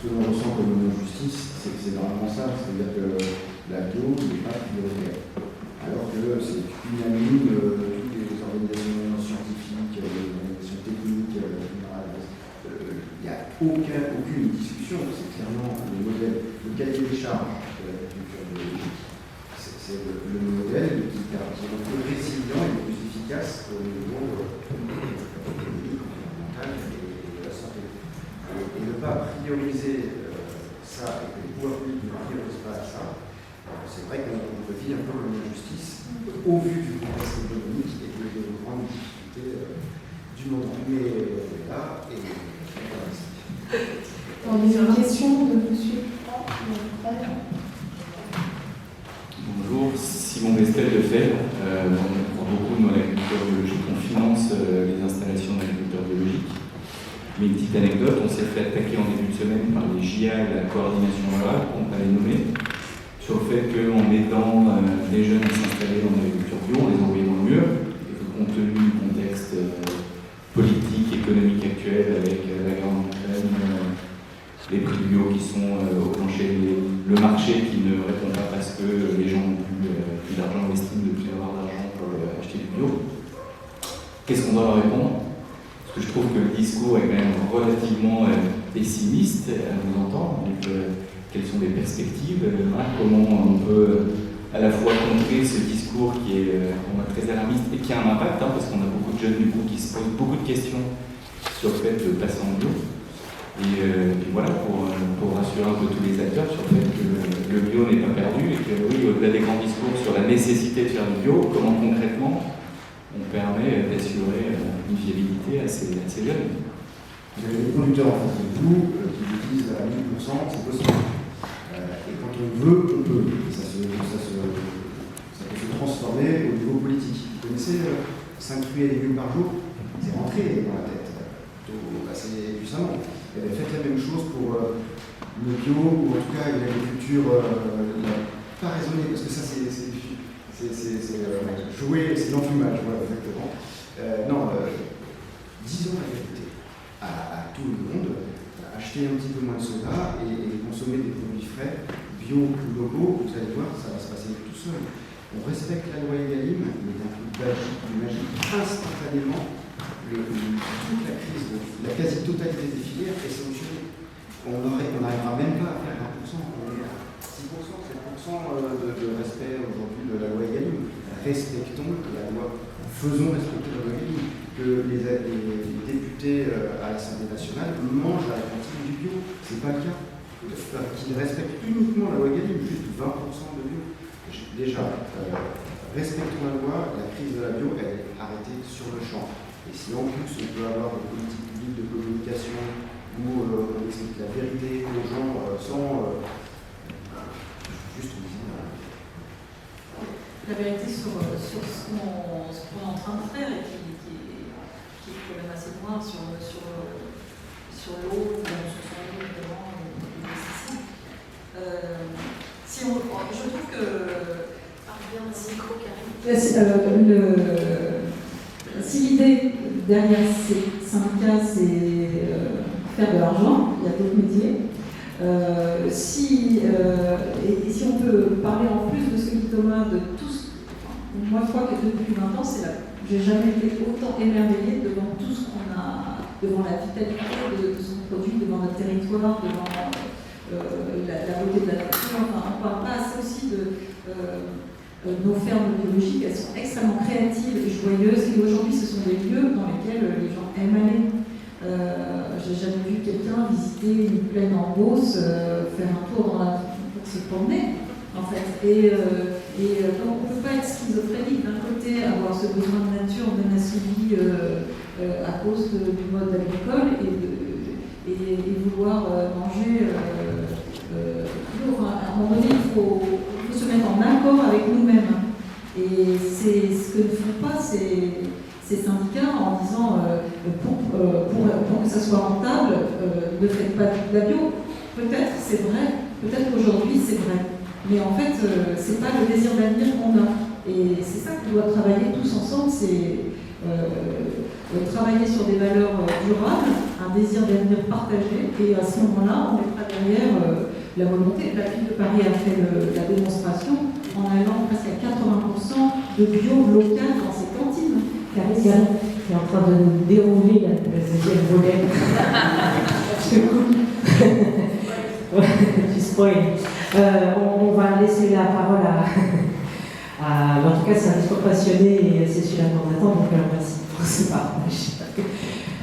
Speaker 3: que l'on ressent comme une injustice, c'est que c'est vraiment ça, c'est-à-dire que la bio n'est pas prioritaire. Alors que c'est unanime de toutes les organisations scientifiques, les organisations techniques, il n'y a aucune discussion, c'est clairement le modèle, le cahier des charges de l'agriculture biologique. C'est le modèle qui garantit le plus résilient et le plus efficace au niveau environnemental et de la santé. Et ne pas prioriser ça, et que les pouvoirs publics ne priorisent pas ça, c'est vrai qu'on peut vivre un peu une injustice au vu du contexte économique et des grandes difficultés du monde. Mais là, et voilà.
Speaker 6: On a une question de monsieur.
Speaker 7: Bonjour, Simon Bestel de FEL. Pour beaucoup de mon agriculture biologique, on finance les installations d'agriculteurs biologiques. Mais une petite anecdote, on s'est fait attaquer en début de semaine par les JA et la coordination rurale, qu'on va les nommer, sur le fait qu'en aidant les jeunes à s'installer dans l'agriculture bio, on les envoyait dans le mur, et que compte tenu du contexte politique, économique actuel, avec la guerre en Ukraine, les prix bio qui sont au plancher, le marché qui ne répond pas parce que les gens n'ont plus d'argent, estiment de plus avoir d'argent pour acheter du bio. Qu'est-ce qu'on doit leur répondre? Parce que je trouve que le discours est quand même relativement pessimiste à nous entendre. Donc, quelles sont les perspectives? Comment on peut à la fois contrer ce discours qui est très alarmiste et qui a un impact, parce qu'on a beaucoup de jeunes du coup qui se posent beaucoup de questions sur le fait de passer en bio. Et puis voilà, pour rassurer un peu tous les acteurs sur le fait que le bio n'est pas perdu et que oui, au-delà des grands discours sur la nécessité de faire du bio, comment concrètement on permet d'assurer une viabilité à ces jeunes.
Speaker 3: Vous avez des producteurs en face de vous qui disent à 1000%, c'est possible. Et quand on veut, on peut. Et ça peut se transformer au niveau politique. Vous connaissez 5 fruits et légumes par jour? C'est rentré dans la tête, plutôt assez puissamment. Et bien, faites la même chose pour le bio, ou en tout cas une agriculture pas raisonnée, parce que ça c'est jouer, c'est l'enfumage, voilà, exactement. Disons la vérité à tout le monde, acheter un petit peu moins de soda et consommer des produits frais, bio ou locaux, vous allez voir, ça va se passer tout seul. On respecte la loi Egalim, mais d'un coup de magie, instantanément, toute la crise, la quasi-totalité des filières est sanctionnée. On n'arrivera même pas à faire 1%, on est à 6%, 7% de respect aujourd'hui de la loi Egalim. Respectons la loi, faisons respecter la loi Egalim. Que les députés à l'Assemblée nationale mangent à la cantine du bio, c'est pas le cas. Qu'ils respectent uniquement la loi Egalim, juste 20% de bio. Déjà, respectons la loi, la crise de la bio, elle est arrêtée sur le champ. Et si en plus on peut avoir des politiques publiques de communication où on explique la vérité aux gens sans juste en disant
Speaker 4: la vérité sur ce qu'on est en train de faire et qui est quand même assez noir sur l'eau, sur son eau notamment, je trouve que si l'idée derrière ces syndicats c'est faire de l'argent, il y a d'autres métiers. Et si on peut parler en plus de ce que dit Thomas, de tous, moi je crois que depuis 20 ans, j'ai jamais été autant émerveillée devant tout ce qu'on a, devant la vitalité de son produit, devant notre territoire, devant la beauté de la nature. Enfin, on ne parle pas assez aussi de nos fermes biologiques, elles sont extrêmement créatives et joyeuses, et aujourd'hui ce sont des lieux dans lesquels les gens aiment aller. J'ai jamais vu quelqu'un visiter une plaine en Beauce, faire un tour dans pour se promener, en fait. Et donc on ne peut pas être schizophrénique d'un côté, avoir ce besoin de nature bien assouvi à cause du mode agricole et vouloir manger bio. Enfin, à un moment donné, il faut se mettre en accord avec nous-mêmes. Et c'est ce que ne font pas ces syndicats en disant pour que ça soit rentable, ne faites pas de la bio. Peut-être c'est vrai, peut-être qu'aujourd'hui c'est vrai. Mais en fait, c'est pas le désir d'avenir qu'on a. Et c'est ça qu'on doit travailler tous ensemble, c'est travailler sur des valeurs durables, un désir d'avenir partagé, et à ce moment-là, on mettra derrière la volonté. La ville de Paris a fait la démonstration en allant presque à 80% de bio local dans ses cantines.
Speaker 1: Karine, tu es en train de nous dérouler la deuxième volet. Je coupe. Tu spoil. On va laisser la parole en tout cas, c'est un discours passionné et c'est celui-là qu'on attend, donc merci pour ce partage.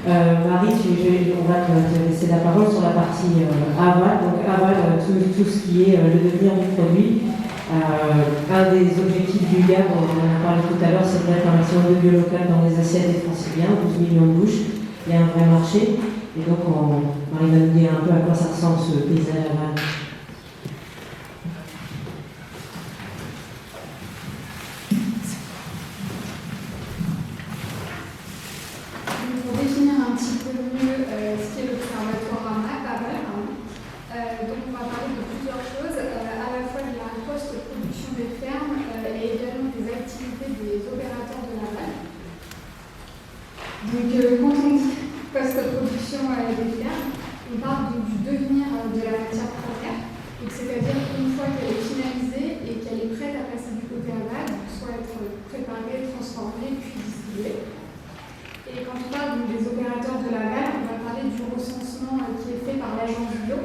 Speaker 1: Marie, on va te laisser la parole sur la partie aval. Donc aval, tout ce qui est le devenir du produit. Un des objectifs du GAB, dont on a parlé tout à l'heure, c'est de mettre un maximum de bio local dans les assiettes des Franciliens, 12 millions de bouches. Il y a un vrai marché. Et donc, Marie va nous dire un peu à quoi ça ressemble ce paysage aval.
Speaker 8: Pour définir un petit peu mieux Donc, quand on dit post-production des fermes, on parle donc du devenir de la matière première, c'est-à-dire qu'une fois qu'elle est finalisée et qu'elle est prête à passer du côté aval, soit être préparée, transformée, puis distribuée. Et quand on parle donc des opérateurs de l'aval, on va parler du recensement qui est fait par l'agence bio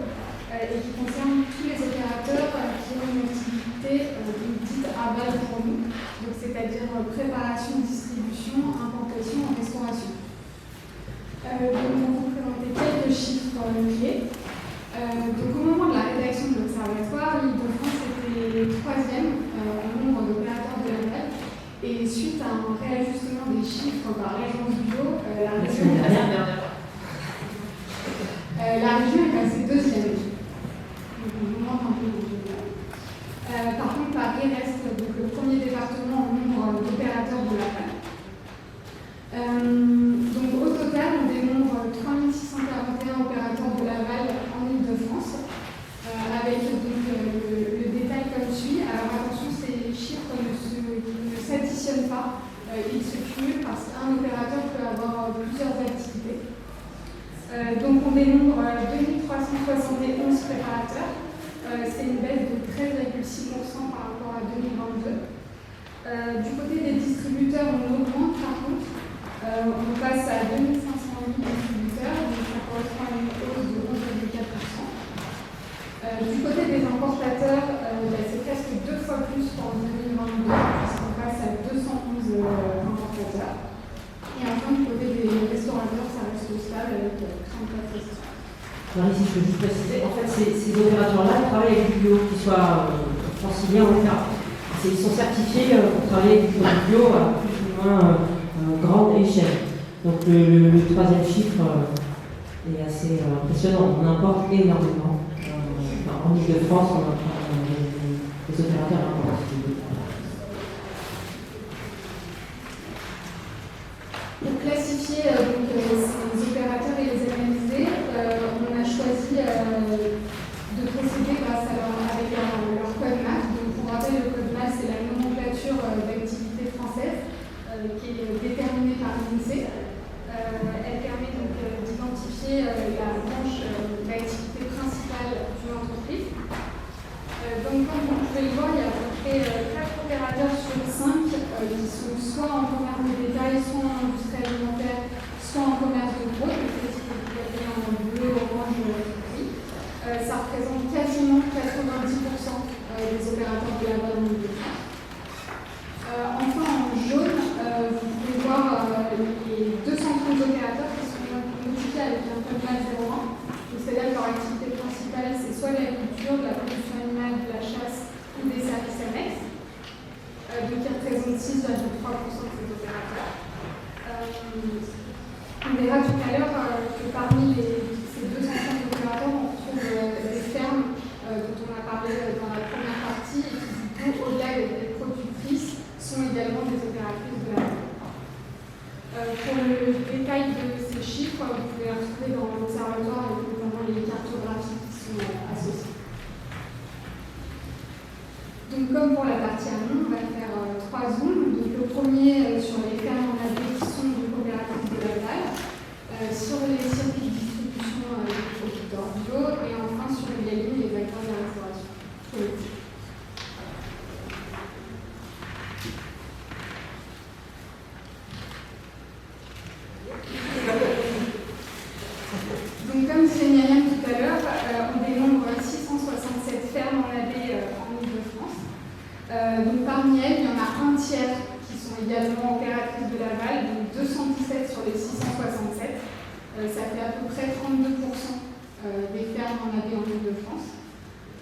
Speaker 8: et qui concerne tous les opérateurs qui ont une activité dite aval pour nous, donc c'est-à-dire préparation, distribution, importation, restauration. Donc on va vous présenter quelques chiffres clés. Donc au moment de la rédaction de l'Observatoire, l'Île-de-France était 3e en nombre d'opérateurs de l'aval. Et suite à un réajustement des chiffres par l'agence bio, la région est passée 2e. Donc on manque un peu de général. Par contre, Paris reste donc, le premier département en nombre d'opérateurs de l'aval. Donc au total, on dénombre 3641 opérateurs de l'aval en Île-de-France, avec donc, le détail comme suit. Alors attention, ces chiffres ne s'additionnent pas, ils se cumulent parce qu'un opérateur peut avoir plusieurs activités. Donc on dénombre 2371 préparateurs, c'est une baisse de 13,6% par rapport à 2022. Du côté des distributeurs, on augmente par contre. On passe à 2508 distributeurs, donc ça correspond à une hausse de 11,4%. Du côté des importateurs, c'est presque 2 fois plus qu'en 2022, puisqu'on passe à 211 importateurs. Et enfin, du côté des restaurateurs, ça reste stable avec 34 restaurants.
Speaker 1: Alors ici, je peux juste préciser, en fait, ces opérateurs-là travaillent avec du bio, qu'ils soient franciliens ou pas. Ils sont certifiés pour travailler avec du bio à plus ou moins grande échelle. Donc le troisième chiffre est assez impressionnant. On importe énormément. En Ile-de-France, on importe les opérateurs importent.
Speaker 8: Pour classifier ces opérateurs et les analyser, on a choisi de procéder grâce à avec leur code MAF. Donc pour rappel, le code MAF, c'est la nomenclature d'activité française qui est déterminée par l'INSEE. Elle permet donc d'identifier la branche d'activité principale d'une entreprise. Donc comme vous pouvez le voir, il y a à peu près 4 opérateurs sur 5 qui sont soit en commerce de détail, soit en industrie alimentaire, soit en commerce de gros, donc c'est ce que vous voyez en bleu, orange, gris. Ça représente quasiment 90% des opérateurs de la vallée de France. Enfin, en jaune, vous pouvez voir les 230 opérateurs qui sont notifiés avec un code MAF 01. C'est-à-dire que leur activité principale, c'est soit l'agriculture, de la production animale, de la chasse ou des services annexes, qui représentent 6,3% de ces opérateurs. On verra tout à l'heure que parmi ces 230 opérateurs, on retrouve des fermes dont on a parlé dans la première partie et qui, au-delà des productrices, sont également des opératrices de la vente. Pour le détail de ces chiffres, vous pouvez les retrouver dans l'observatoire avec notamment les cartographies qui sont associées. Donc comme pour la partie amont, on va faire 3 zooms. Donc le premier sur les fermes en AB qui sont des coopératives de l'aval, sur les circuits de distribution des producteurs bio et enfin sur les lignes des acteurs de la restauration collective. Donc comme disait Myriam tout à l'heure, on dénombre 667 fermes en AB en Ile-de-France. Donc parmi elles, il y en a un tiers qui sont également opératrices de l'aval, donc 217 sur les 667. Ça fait à peu près 32% des fermes en AB en Ile-de-France.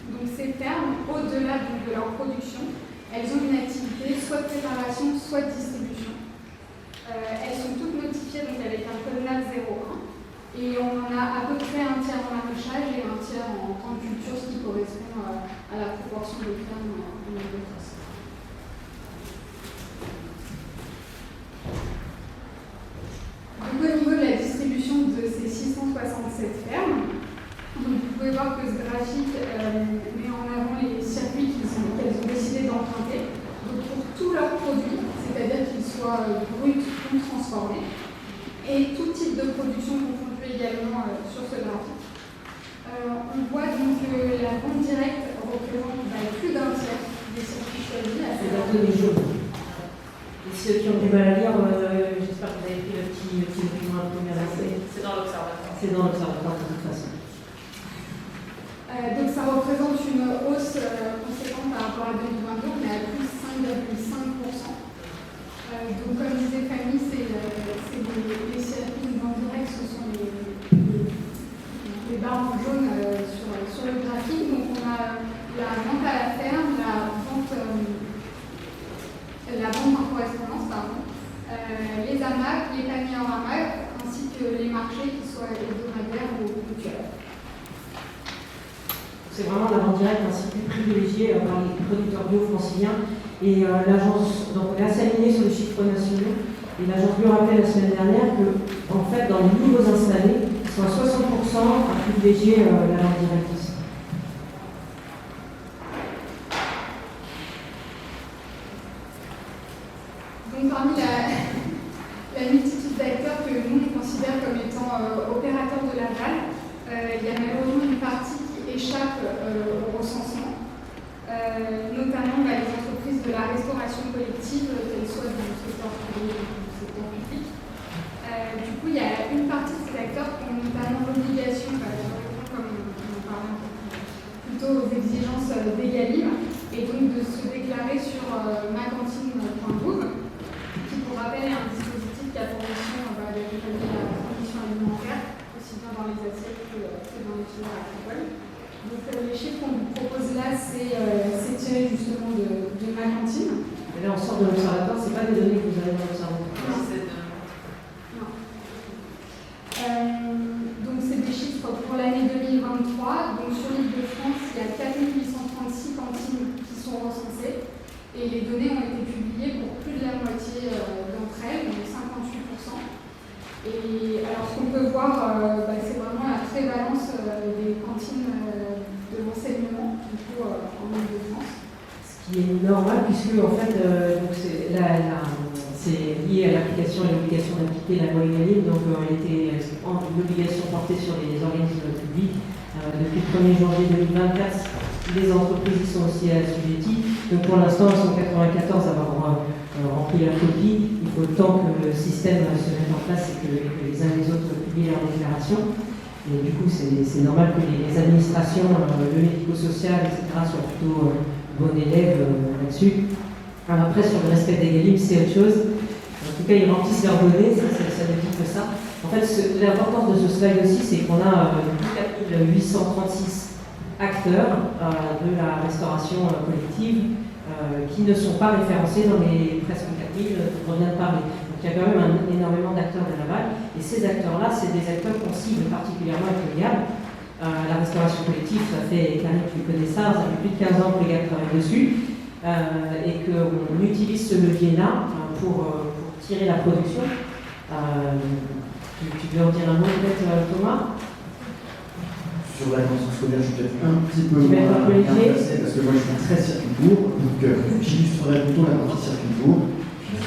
Speaker 8: Donc ces fermes, au-delà de leur production, elles ont une activité soit de préparation, soit de distribution. Elles sont toutes notifiées donc avec un code MAF 01. Et on en a à peu près un tiers en maraîchage et un tiers en culture, ce qui correspond à la proportion des fermes en Ile-de-France. Donc au niveau de la distribution de ces 667 fermes, donc vous pouvez voir que ce graphique met en avant les circuits qu'elles ont décidé d'emprunter. Donc pour tous leurs produits, c'est-à-dire qu'ils soient bruts ou transformés. et tout type de production confondu également sur ce graphique. On voit donc que la vente directe représente plus d'un tiers des circuits choisis.
Speaker 1: C'est dans les jaunes. Et ceux qui ont du mal à lire, j'espère que vous avez pris le petit document à première accès.
Speaker 2: C'est dans l'observatoire.
Speaker 1: C'est dans l'observatoire de toute façon.
Speaker 8: Donc ça représente une hausse conséquente par rapport à 2022, on est à plus 5,5%. Donc comme disait Fanny, c'est les circuits de vente directe, ce sont les barres en jaune sur le graphique. Donc on a la vente à la ferme, la vente par correspondance, les AMAC, les paniers en AMAC, ainsi que les marchés qui soient hebdomadaires ou ponctuels.
Speaker 1: C'est vraiment la vente directe un cycle privilégié par les producteurs bio franciliens. Et l'agence, donc on est assez aligné sur les chiffres nationaux. Et l'agence bio rappelait la semaine dernière que, en fait, dans les nouveaux installés, ils sont à 60% à privilégier la vente directe ici.
Speaker 8: Donc parmi la multitude d'acteurs que nous on considère comme étant opérateurs de l'aval, il y a malheureusement une partie qui échappe au recensement, notamment les entreprises de la restauration collective, qu'elles soient dans le secteur privé ou dans le secteur public. Du coup, il y a une partie de ces acteurs qui ont notamment l'obligation, comme on parlait un peu plutôt aux exigences d'Egalim, et donc de se déclarer sur macantine.gouv, qui pour rappel est un dispositif qui a pour mission d'accompagner la transition alimentaire, aussi bien dans les assiettes que dans les filières agricoles. Donc les chiffres qu'on vous propose là, c'est tiré justement de ma cantine.
Speaker 1: Et là, on sort de l'observatoire, ce n'est pas des données que vous avez dans l'observatoire.
Speaker 8: Non. Donc c'est des chiffres pour l'année 2023. Donc sur l'Île-de-France, il y a 4836 cantines qui sont recensées. Et les données ont été publiées pour plus de la moitié d'entre elles, donc 58%. Et alors ce qu'on peut voir, c'est vraiment la prévalence des cantines de l'enseignement, du coup, en Île-de-France.
Speaker 1: Ce qui est normal, puisque en fait, c'est lié à l'application et l'obligation d'appliquer la loi Egalim. Donc, elle était une obligation portée sur les organismes publics. Depuis le 1er janvier 2024, les entreprises y sont aussi assujetties. Donc, pour l'instant, elles sont 94 à avoir rempli la copie. Il faut le temps que le système se mette en place et que les uns et les autres publient leur déclaration. Et du coup, c'est normal que les administrations, le médico-social, etc., soient plutôt bons élèves là-dessus. Alors après, sur le respect des Egalim, c'est autre chose. En tout cas, ils remplissent leurs données, ça ne dit que ça. En fait, l'importance de ce slide aussi, c'est qu'on a 4836 acteurs de la restauration collective qui ne sont pas référencés dans les presque 4000 dont on vient de parler. Donc il y a quand même énormément d'acteurs de l'aval. Et ces acteurs-là, c'est des acteurs qu'on cible particulièrement avec le GAB. La restauration collective, ça fait, Karine, tu connais ça fait plus de 15 ans que les GAB travaillent dessus. Et qu'on utilise ce levier-là pour tirer la production. Tu veux en dire un mot peut-être, Thomas?
Speaker 3: Sur la conscience scolaire, je suis peut-être un petit peu moins intéressé parce que moi je suis très circuit court, donc j'illustrerai plutôt la partie circuit court.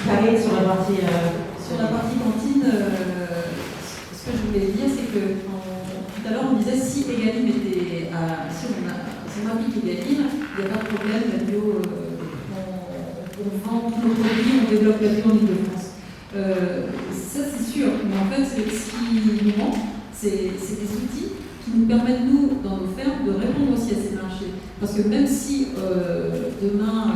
Speaker 1: Karine, sur la partie
Speaker 4: cantine, ce que je voulais dire, c'est que tout à l'heure on disait si Egalim était si on applique Egalim, il n'y a pas de problème, la bio, on vend tous nos produits, on développe la bio en Île-de-France. Ça c'est sûr, mais en fait ce qui nous manque, c'est des outils qui nous permettent, nous, dans nos fermes, de répondre aussi à ces marchés. Parce que même si demain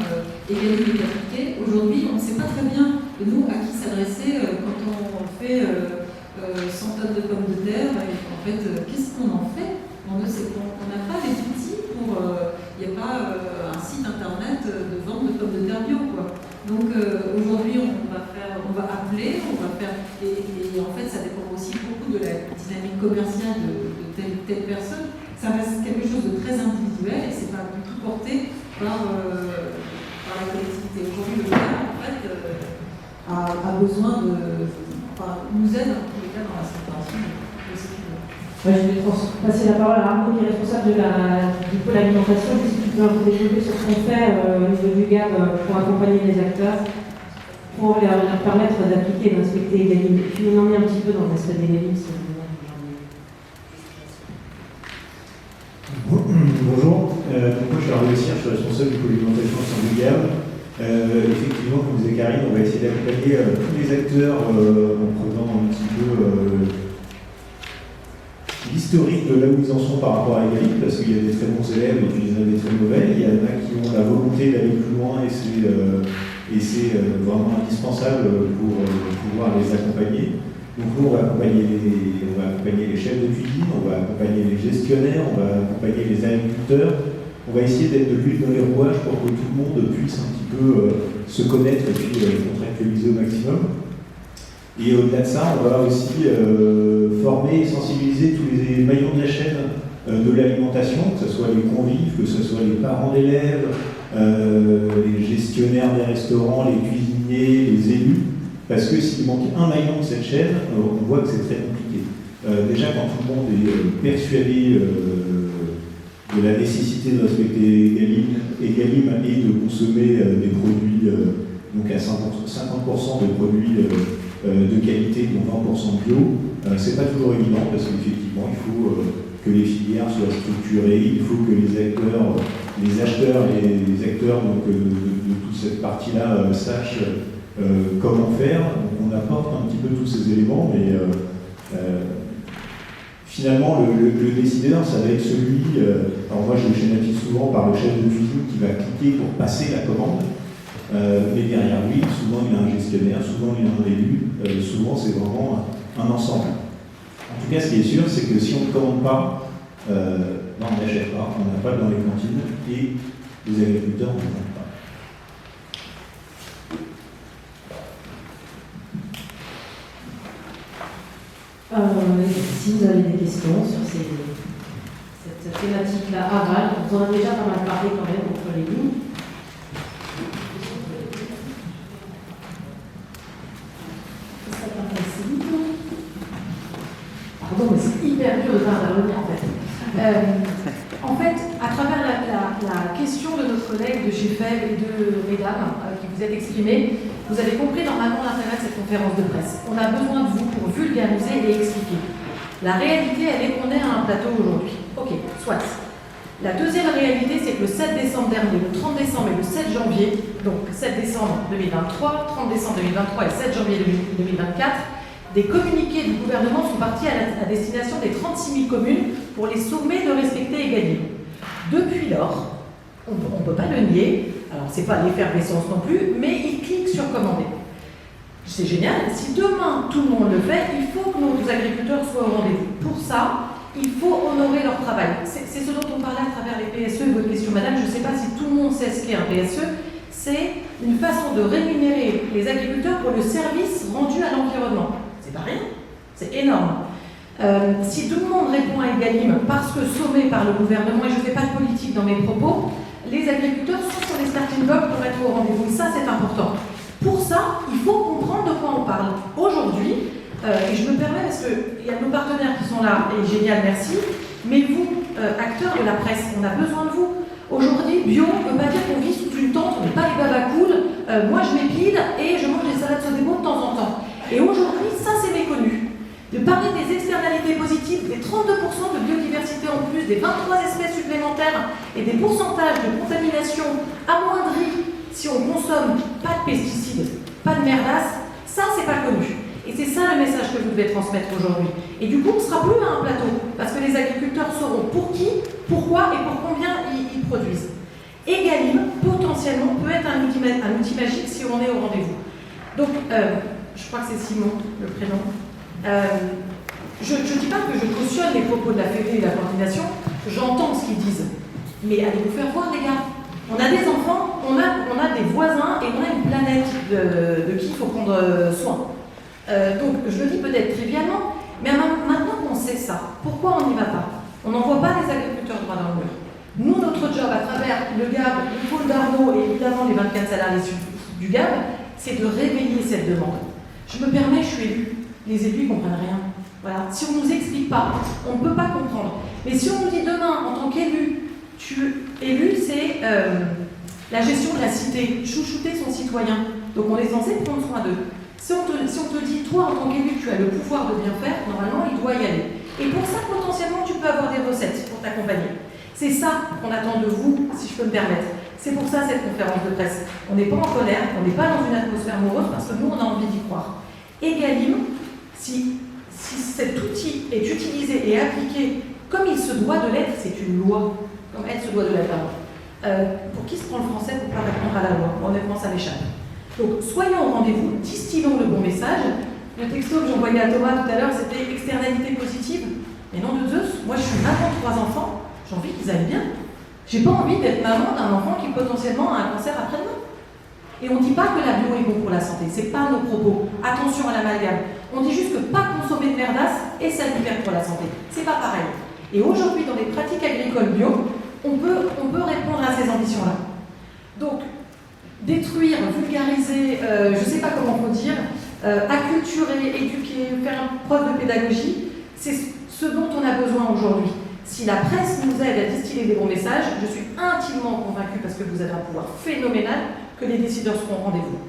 Speaker 4: Egalim est appliqué, aujourd'hui on ne sait pas très bien, nous, à qui s'adresser quand on fait 100 tonnes de pommes de terre, et en fait, qu'est-ce qu'on en fait? On n'a pas des outils pour... Il n'y a pas un site internet de vente de pommes de terre bio, quoi. Donc aujourd'hui, on va appeler, on va faire... Et en fait, ça dépend aussi beaucoup de la dynamique commerciale de telle ou telle personne. Ça reste quelque chose de très individuel et c'est pas du tout porté par la collectivité. Aujourd'hui, le gars, en fait, a besoin nous aide en tous les cas dans la séparation de ces filières.
Speaker 1: Je vais passer la parole à Arnaud, qui est responsable du pôle alimentation. Qu'est-ce que tu peux un peu développer sur ce qu'on fait au niveau du GAB pour accompagner les acteurs? pour leur permettre d'appliquer et d'inspecter Egalim. Et puis on en est un petit peu dans l'aspect d'Egalim, si vous voulez.
Speaker 9: Bonjour, donc moi je suis Arnaud Lessière, je suis responsable du pôle alimentation au sein du GAB. Effectivement, comme disait Karine, on va essayer d'accompagner tous les acteurs en prenant un petit peu l'historique de là où ils en sont par rapport à Egalim, parce qu'il y a des très bons élèves et puis il y en a des très mauvais. Il y en a qui ont la volonté d'aller plus loin et c'est vraiment indispensable pour pouvoir les accompagner. Donc nous, on va accompagner les chefs de cuisine, on va accompagner les gestionnaires, on va accompagner les agriculteurs. On va essayer d'être de l'huile dans les rouages pour que tout le monde puisse un petit peu se connaître et puis contractualiser au maximum. Et au-delà de ça, on va aussi former et sensibiliser tous les maillons de la chaîne de l'alimentation, que ce soit les convives, que ce soit les parents d'élèves, les gestionnaires des restaurants, les cuisiniers, les élus. Parce que s'il manque un maillon de cette chaîne, on voit que c'est très compliqué. Déjà, quand tout le monde est persuadé de la nécessité de respecter Egalim et de consommer des produits, donc à 50% de produits de qualité, dont 20% bio, c'est pas toujours évident parce qu'effectivement, il faut que les filières soient structurées, il faut que les acteurs, les acheteurs et les acteurs donc, de toute cette partie-là sachent comment faire. Donc, on apporte un petit peu tous ces éléments, mais finalement, le décideur, ça va être celui. Alors, moi, je schématise souvent par le chef de cuisine qui va cliquer pour passer la commande. Mais derrière lui, souvent, il y a un gestionnaire, souvent, il y a un élu. Souvent, c'est vraiment un ensemble. En tout cas, ce qui est sûr, c'est que si on ne commande pas, on n'achète pas, on n'a pas dans les cantines et les agriculteurs ne commandent pas.
Speaker 1: Si vous avez des questions sur cette thématique-là aval, vous en avez déjà pas mal parlé quand même entre les lignes. Pardon, mais c'est hyper dur de pas intervenir en fait.
Speaker 10: En fait, à travers la question de notre collègue de chez FEB et de Mesdames qui vous êtes exprimé, vous avez compris normalement l'intérêt de cette conférence de presse. On a besoin de vous pour vulgariser et expliquer. La réalité, elle est qu'on est à un plateau aujourd'hui. Ok, soit. La deuxième réalité, c'est que le 7 décembre dernier, le 30 décembre et le 7 janvier, donc 7 décembre 2023, 30 décembre 2023 et 7 janvier 2024, des communiqués du gouvernement sont partis à destination des 36 000 communes pour les sommer de respecter Egalim. Depuis lors, on ne peut pas le nier, alors c'est pas l'effervescence non plus, mais ils cliquent sur commander. C'est génial, si demain tout le monde le fait, il faut que nos agriculteurs soient au rendez-vous. Pour ça, il faut honorer leur travail. C'est ce dont on parlait à travers les PSE, votre question madame, je ne sais pas si tout le monde sait ce qu'est un PSE, c'est une façon de rémunérer les agriculteurs pour le service rendu à l'environnement. C'est pas rien, c'est énorme. Si tout le monde répond à Egalim parce que sommé par le gouvernement, et je ne fais pas de politique dans mes propos, les agriculteurs sont sur les starting blocks pour être au rendez-vous. Et ça, c'est important. Pour ça, il faut comprendre de quoi on parle. Aujourd'hui, et je me permets, parce qu'il y a nos partenaires qui sont là, et génial, merci, mais vous, acteurs de la presse, on a besoin de vous. Aujourd'hui, bio, on ne peut pas dire qu'on vit sous une tente, on n'est pas les babacools, moi je m'épile et je mange des salades Sodebo de temps en temps. Et aujourd'hui, ça c'est méconnu. De parler des externalités positives, des 32% de biodiversité en plus, des 23 espèces supplémentaires et des pourcentages de contamination amoindris si on consomme pas de pesticides, pas de merdasse, ça c'est pas connu. Et c'est ça le message que vous devez transmettre aujourd'hui. Et du coup, on ne sera plus à un plateau, parce que les agriculteurs sauront pour qui, pourquoi et pour combien ils produisent. Egalim, potentiellement, peut être un outil magique si on est au rendez-vous. Donc, je crois que c'est Simon, le prénom. Je ne dis pas que je cautionne les propos de la Fédé et de la coordination, j'entends ce qu'ils disent. Mais allez vous faire voir, les gars. On a des enfants, on a des voisins et on a une planète de qui il faut prendre soin. Donc, je le dis peut-être trivialement, mais maintenant qu'on sait ça, pourquoi on n'y va pas? On n'envoie pas les agriculteurs droit dans le mur. Nous, notre job à travers le GAB, le pôle d'Arnaud et évidemment les 24 salariés du GAB, c'est de réveiller cette demande. Je me permets, je suis élue. Les élus ne comprennent rien. Voilà. Si on ne nous explique pas, on ne peut pas comprendre. Mais si on nous dit demain, en tant qu'élu, élu, c'est La gestion de la cité, chouchouter son citoyen. Donc on est censé prendre soin d'eux. Si on te dit, toi en tant qu'élu, tu as le pouvoir de bien faire, normalement il doit y aller. Et pour ça, potentiellement, tu peux avoir des recettes pour t'accompagner. C'est ça qu'on attend de vous, si je peux me permettre. C'est pour ça cette conférence de presse. On n'est pas en colère, on n'est pas dans une atmosphère morose, parce que nous, on a envie d'y croire. Egalim, si cet outil est utilisé et appliqué comme il se doit de l'être, c'est une loi, comme elle se doit de l'être. Pour qui se prend le français pour ne pas répondre à la loi? Honnêtement, ça m'échappe. Donc, soyons au rendez-vous, distillons le bon message. Le texto que j'envoyais à Thomas tout à l'heure, c'était externalité positive. Mais nom de Zeus, moi je suis maman de 3 enfants, j'ai envie qu'ils aillent bien. J'ai pas envie d'être maman d'un enfant qui potentiellement a un cancer après-demain. Et on ne dit pas que la bio est bon pour la santé, c'est pas nos propos. Attention à l'amalgame. On dit juste que pas consommer de merdasse et salutaire pour la santé. C'est pas pareil. Et aujourd'hui, dans les pratiques agricoles bio, on peut répondre à ces ambitions-là. Donc, détruire, vulgariser, je ne sais pas comment on peut dire, acculturer, éduquer, faire preuve de pédagogie, c'est ce dont on a besoin aujourd'hui. Si la presse nous aide à distiller des bons messages, je suis intimement convaincue, parce que vous avez un pouvoir phénoménal, que les décideurs seront au rendez-vous.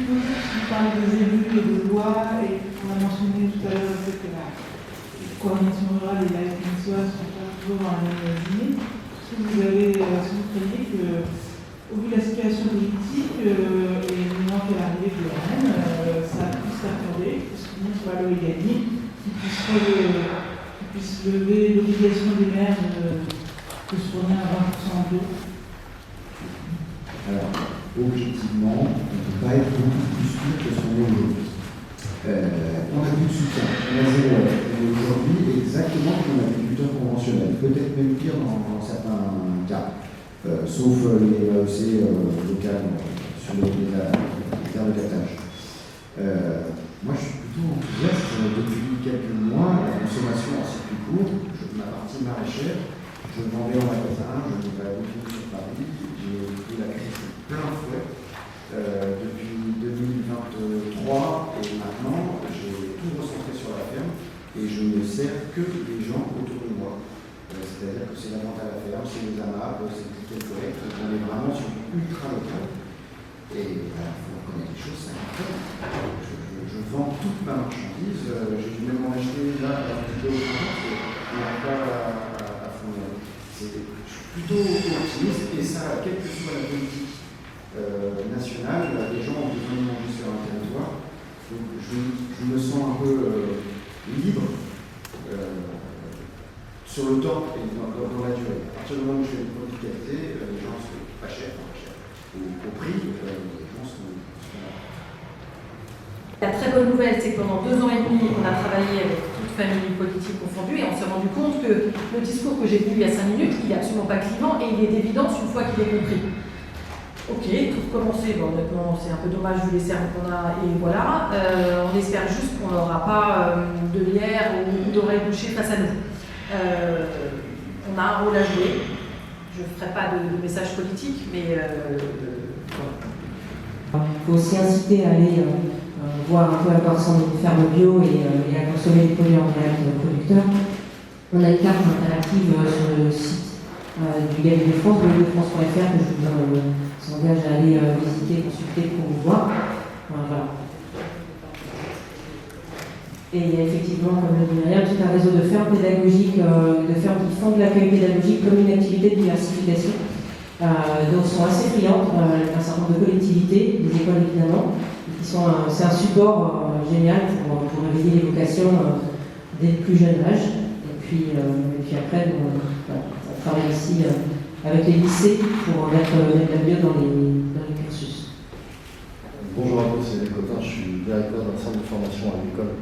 Speaker 11: On parle des élus et de lois, et on a mentionné tout à l'heure le fait que la coordination rurale et la FNSOA ne sont pas toujours dans la même lignée. Est-ce que vous craignez qu'au vu de la situation politique et du moment qu'elle arrive de la reine, ça puisse s'accorder, parce que nous, soit l'Oéganie, qui puisse lever l'obligation des maires de se fournir à 20% d'eau?
Speaker 3: Alors, objectivement, on ne peut pas être beaucoup plus pire que ce qu'on est aujourd'hui. On a plus de soutien, on a zéro aide. On est aujourd'hui exactement comme un agriculteur conventionnel, peut-être même pire dans certains cas, sauf les AEC locales sur les terres de captage. Moi, je suis plutôt enthousiaste. Depuis quelques mois, la consommation en circuit court, ma partie maraîchère, je vendais en magasin, je vais à beaucoup sur Paris, j'ai pris la crise plein fouet. Depuis 2023 et maintenant, j'ai tout recentré sur la ferme et je ne sers que les gens autour de moi. C'est-à-dire que c'est la vente à la ferme, c'est les AMAP, c'est le ticket de collecte, on est vraiment sur du ultra local. Et il faut reconnaître les choses, c'est incroyable. Je vends toute ma marchandise, j'ai dû même en acheter là à la vidéo, on n'arrive pas à fournir. Je suis plutôt optimiste et ça, quelle que soit la politique nationale, les gens ont besoin de manger sur un territoire. Donc je me sens un peu libre sur le temps et dans la durée. À partir du moment où je fais une produit de qualité, les gens sont pas chers. Au prix, les gens sont là.
Speaker 10: La très bonne nouvelle, c'est que pendant 2 ans et demi, on a travaillé avec toute famille politique confondue et on s'est rendu compte que le discours que j'ai tenu il y a 5 minutes, il n'est absolument pas clivant et il est d'évidence une fois qu'il est compris. Ok, tout recommencer, bon, honnêtement, c'est un peu dommage vu les cernes qu'on a, et voilà. On espère juste qu'on n'aura pas de lierre ou d'oreilles bouchées face à nous. On a un rôle à jouer. Je ne ferai pas de message politique, mais voilà.
Speaker 1: Il faut aussi inciter à aller voir un peu à quoi ressemble une ferme bio et à consommer les produits en direct producteurs. On a une carte interactive sur le site du Gabi de France, gabi-de-france.fr, que je vous engage à aller visiter, consulter pour vous voir. Voilà. Et il y a effectivement, comme le dit Myriam, tout un réseau de fermes pédagogiques, de fermes qui font de l'accueil pédagogique comme une activité de diversification, dont sont assez friandes un certain nombre de collectivités, des écoles évidemment. C'est un support génial pour réveiller les vocations dès le plus jeune âge. Et puis après, on travaille ici avec les lycées pour mettre la bio dans les cursus.
Speaker 12: Bonjour à tous, c'est Eric Cotin, je suis directeur d'un centre de formation agricole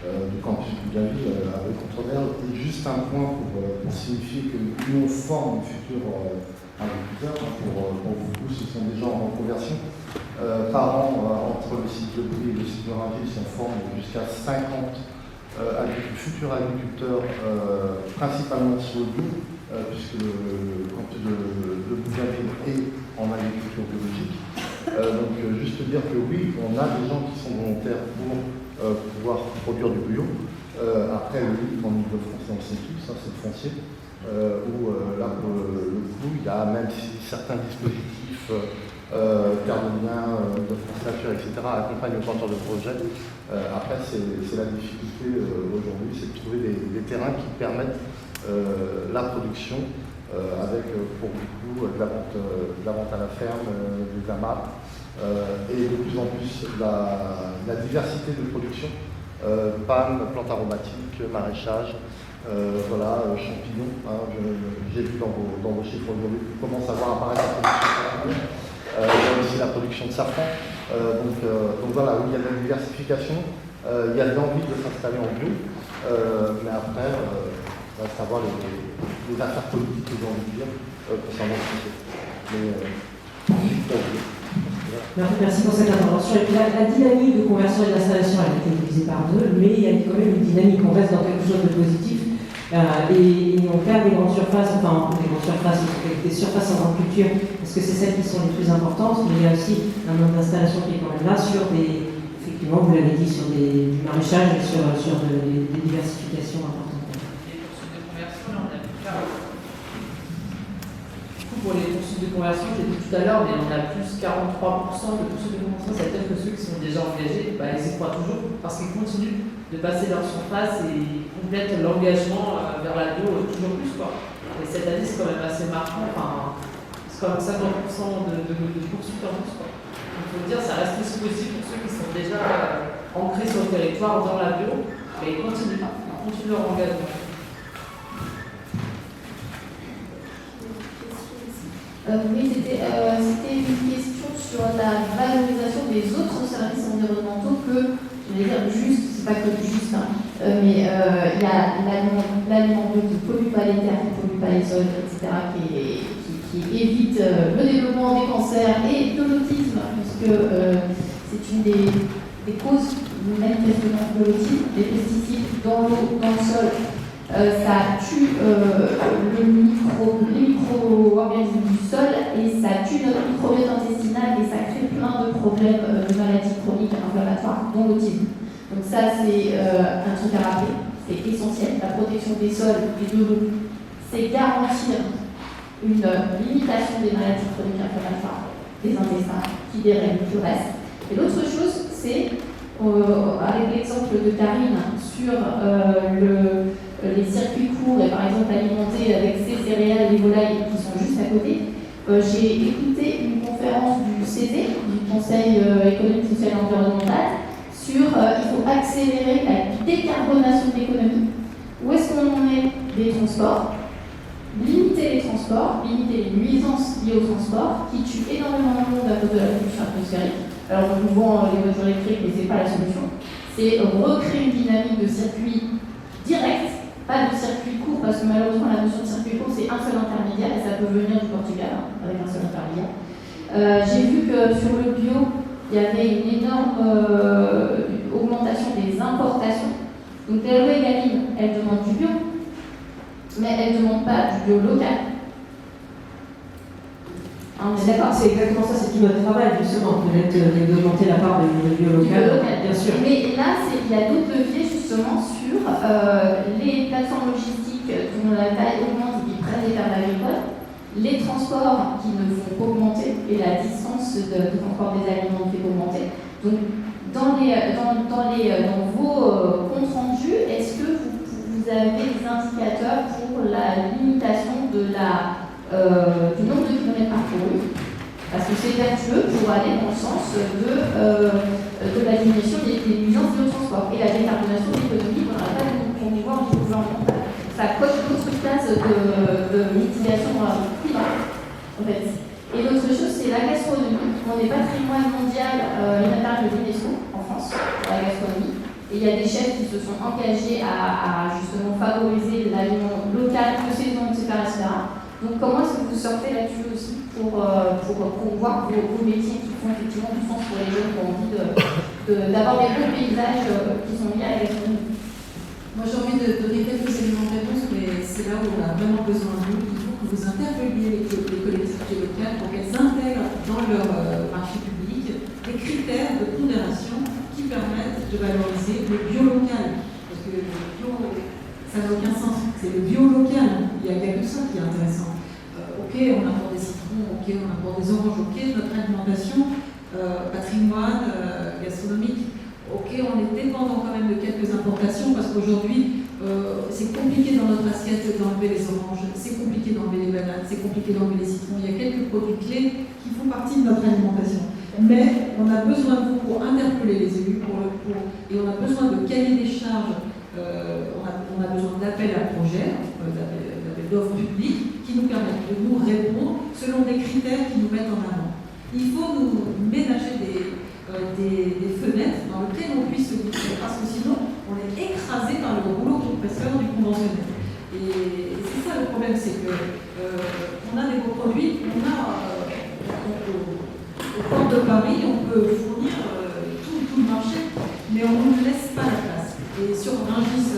Speaker 12: du campus de Gaville avec Contremerle. Et juste un point pour signifier que nous on forme les futurs agriculteurs, pour vous tous, ce sont des gens en reconversion. Par an, entre le site de Brie et le site de Rainville, on forme jusqu'à 50 futurs agriculteurs, principalement sur le bio, puisque le campus de Bougainville est en agriculture biologique. Donc juste dire que oui, on a des gens qui sont volontaires pour pouvoir produire du bio. Après, oui, en Ile-de-France, on le sait tous, c'est le foncier, où là, pour le coup, il y a même si certains dispositifs Terre de Liens, de France Nature, etc., accompagnent le porteur de projet. Après, c'est la difficulté aujourd'hui, c'est de trouver des terrains qui permettent la production avec, pour le coup, de la vente à la ferme, des AMAP, et de plus en plus la diversité de production, palmes, plantes aromatiques, maraîchage, voilà, champignons. Hein, j'ai vu dans vos chiffres aujourd'hui qu'on commence à voir apparaître la production. Il y a aussi la production de safran. Donc voilà, oui, il y a de la diversification, il y a de l'envie de s'installer en bio, mais après, il va savoir les affaires politiques, j'ai envie de dire, concernant ce sujet.
Speaker 1: Merci pour cette intervention. Et puis la dynamique de conversion et d'installation, elle a été divisée par deux, mais il y a quand même une dynamique, on reste dans quelque chose de positif. Et on perd des grandes surfaces, enfin des grandes surfaces, des surfaces en agriculture, parce que c'est celles qui sont les plus importantes, mais il y a aussi un nombre d'installations qui est quand même là sur effectivement, vous l'avez dit, sur du maraîchage et sur des diversifications importantes.
Speaker 2: Les poursuites de conversion, là, on a plus qu'à. Du coup, pour les poursuites de conversion, j'ai dit tout à l'heure, mais on a plus 43% de poursuites de conversion, c'est-à-dire que ceux qui sont déjà engagés, ils y croient toujours, parce qu'ils continuent de passer leur surface et complètent l'engagement vers la bio toujours plus, quoi. Et cette année, c'est quand même assez marquant, c'est quand même 50% de poursuites en plus, quoi. Donc, il faut dire, ça reste aussi possible pour ceux qui sont déjà ancrés sur le territoire dans la bio, mais ils continuent leur engagement.
Speaker 6: Oui, c'était une question sur la valorisation des autres services environnementaux que, je vais dire juste, c'est pas que juste, mais il y a l'aliment brut qui ne pollue pas les terres, qui ne pollue pas les sols, etc., qui évite le développement des cancers et de l'autisme, puisque c'est une des causes manifestement de l'autisme, les pesticides dans l'eau, dans le sol. Ça tue les micro-organismes du sol et ça tue notre microbiote intestinal et ça crée plein de problèmes de maladies chroniques inflammatoires, dont l'autisme. Donc ça, c'est un truc à rappeler, c'est essentiel. La protection des sols et de l'eau, c'est garantir une limitation des maladies chroniques inflammatoires des intestins qui dérèglent tout le reste. Et l'autre chose, c'est, avec l'exemple de Karine sur les circuits courts et par exemple alimentés avec ces céréales, les volailles qui sont juste à côté, j'ai écouté une conférence du CESE, du Conseil économique, social et environnemental, sur il faut accélérer la décarbonation de l'économie. Où est-ce qu'on en est des transports? Limiter les transports, limiter les nuisances liées aux transports qui tuent énormément de monde à cause de la pollution atmosphérique. Alors on vend les voitures électriques, mais ce n'est pas la solution. C'est recréer une dynamique de circuit direct, pas de circuit court, parce que malheureusement la notion de circuit court c'est un seul intermédiaire et ça peut venir du Portugal avec un seul intermédiaire. J'ai vu que sur le bio, il y avait une énorme augmentation des importations. Donc la loi Egalim, elle demande du bio, mais elle ne demande pas du bio local.
Speaker 1: C'est exactement ça, c'est tout notre travail justement, d'augmenter la part du bio local, bien sûr.
Speaker 6: Mais là, il y a d'autres leviers justement sur les plateformes logistiques dont la taille augmente et qui prennent des terres agricoles, les transports qui ne font qu'augmenter et la distance de transport des aliments qui fait augmenter. Donc, dans vos comptes rendus, est-ce que vous avez des indicateurs pour la limitation du nombre de kilomètres parcourus? Parce que c'est vertueux pour aller dans le sens de la diminution des nuisances de transport et la décarbonation de l'économie qu'on n'a pas qu'on y voit au niveau gouvernemental. Ça coche d'autres places de mitigation climat, en fait. Et l'autre chose, c'est la gastronomie. On est patrimoine mondial immatériel de l'UNESCO en France, la gastronomie. Et il y a des chefs qui se sont engagés à justement favoriser l'aliment local, de saison, etc. Donc comment est-ce que vous sortez là-dessus aussi pour voir vos métiers qui font effectivement du sens pour les jeunes qui ont envie d'avoir des beaux paysages qui sont liés à la gastronomie?
Speaker 4: Moi j'ai envie de donner quelques éléments de réponse, mais c'est là où on a vraiment besoin de vous. Il faut que vous interpelliez les collectivités locales pour qu'elles intègrent dans leur marché public des critères de pondération qui permettent de valoriser le bio local. Parce que le bio, ça n'a aucun sens. C'est le bio local. Il n'y a que ça qui est intéressant. Ok, on apporte des citrons, ok, on apporte des oranges, ok, notre alimentation, patrimoine, gastronomique, ok, on est dépendant quand même de quelques importations parce qu'aujourd'hui, c'est compliqué dans notre assiette d'enlever les oranges, c'est compliqué d'enlever les bananes, c'est compliqué d'enlever les citrons. Il y a quelques produits clés qui font partie de notre alimentation. Mais on a besoin de vous pour interpeller les élus, et on a besoin de cahier des charges, on a besoin d'appels à projets, d'appels d'offres publiques qui nous permettent de nous répondre selon des critères qui nous mettent en avant. Il faut nous ménager des fenêtres dans lesquelles on puisse se glisser, parce que sinon on est écrasé par le rouleau compresseur du conventionnel. Et c'est ça le problème, c'est que on a des beaux produits, au port de Paris, on peut fournir tout le marché, mais on ne laisse pas la place. Et sur Rungis,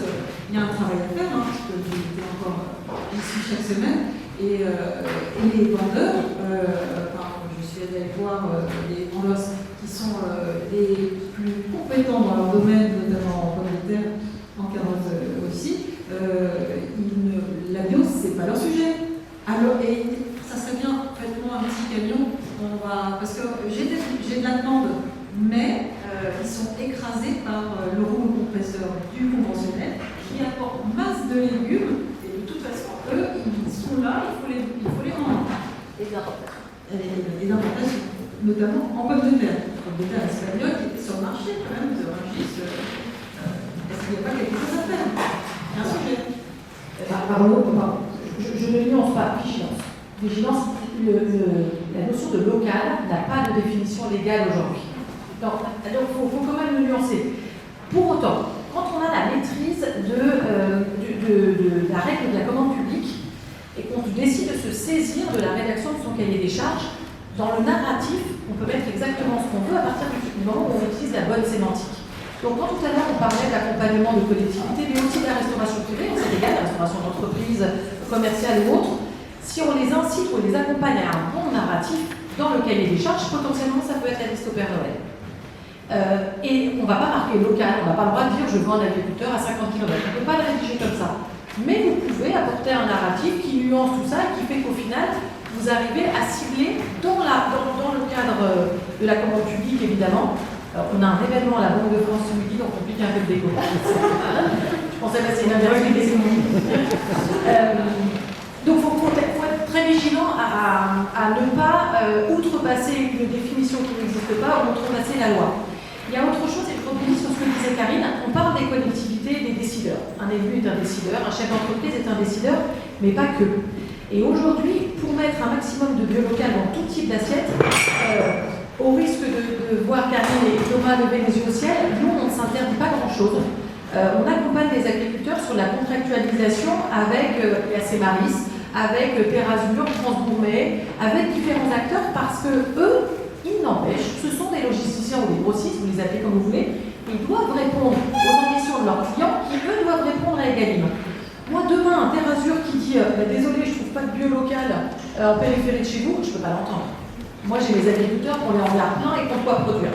Speaker 4: il y a un travail à faire, parce que j'étais encore ici chaque semaine, et les vendeurs, je suis allée voir les vendeurs qui sont les plus compétents dans leur domaine, notamment en pommes de terre, en carottes aussi, la bio, c'est pas leur sujet. Alors, et ça serait bien, faites-moi un petit camion, parce que j'ai de la demande, mais ils sont écrasés par le rouleau compresseur du conventionnel qui apporte masse de légumes, et de toute façon, eux, ils sont là, il faut les rendre. Et d'importation, notamment en pommes de terre. Pommes de terre espagnoles qui étaient sur le marché quand même, de Rungis. Est-ce qu'il n'y a pas quelque chose à faire? Il y a un sujet.
Speaker 10: Je ne nuance pas, vigilance. Vigilance, la notion de local n'a pas de définition légale aujourd'hui. Donc il faut quand même le nuancer. Pour autant, quand on a la maîtrise de la règle de la commande publique et qu'on décide de se saisir de la rédaction de son cahier des charges, dans le narratif, on peut mettre exactement ce qu'on veut à partir du moment où on utilise la bonne sémantique. Donc quand tout à l'heure on parlait d'accompagnement de collectivités, mais aussi de la restauration privée, c'est égal, la restauration d'entreprise, commerciale ou autre, si on les incite ou les accompagne à un bon narratif dans le cahier des charges, potentiellement ça peut être la liste au Père Noël. Et on ne va pas marquer local, on n'a pas le droit de dire je veux un agriculteur à 50 km, on ne peut pas le rédiger comme ça. Mais vous pouvez apporter un narratif qui nuance tout ça et qui fait qu'au final, vous arrivez à cibler dans le cadre de la commande publique évidemment. Alors, on a un événement à la Banque de France ce midi, donc on pique un peu de déco. Je pensais que c'est une inversion des économies. Donc il faut être très vigilant à ne pas outrepasser une définition qui n'existe pas ou outrepasser la loi. Il y a autre chose, et je rebondis sur ce que disait Karine, on parle des collectivités et des décideurs. Un élu est un décideur, un chef d'entreprise est un décideur, mais pas que. Et aujourd'hui, pour mettre un maximum de bio local dans tout type d'assiette, au risque de voir Karine et Thomas lever les yeux au ciel, nous, on ne s'interdit pas grand-chose. On accompagne les agriculteurs sur la contractualisation avec AC Maris, avec Terrazur, France Gourmet, avec différents acteurs, parce que eux, il n'empêche, ce sont des logisticiens ou des grossistes, vous les appelez comme vous voulez, ils doivent répondre aux ambitions de leurs clients qui, eux, doivent répondre à Egalim. Moi, demain, un Terrazur qui dit désolé, je ne trouve pas de bio local en périphérie de chez vous, je ne peux pas l'entendre. Moi, j'ai mes agriculteurs qu'on les regarde plein et qu'on doit produire.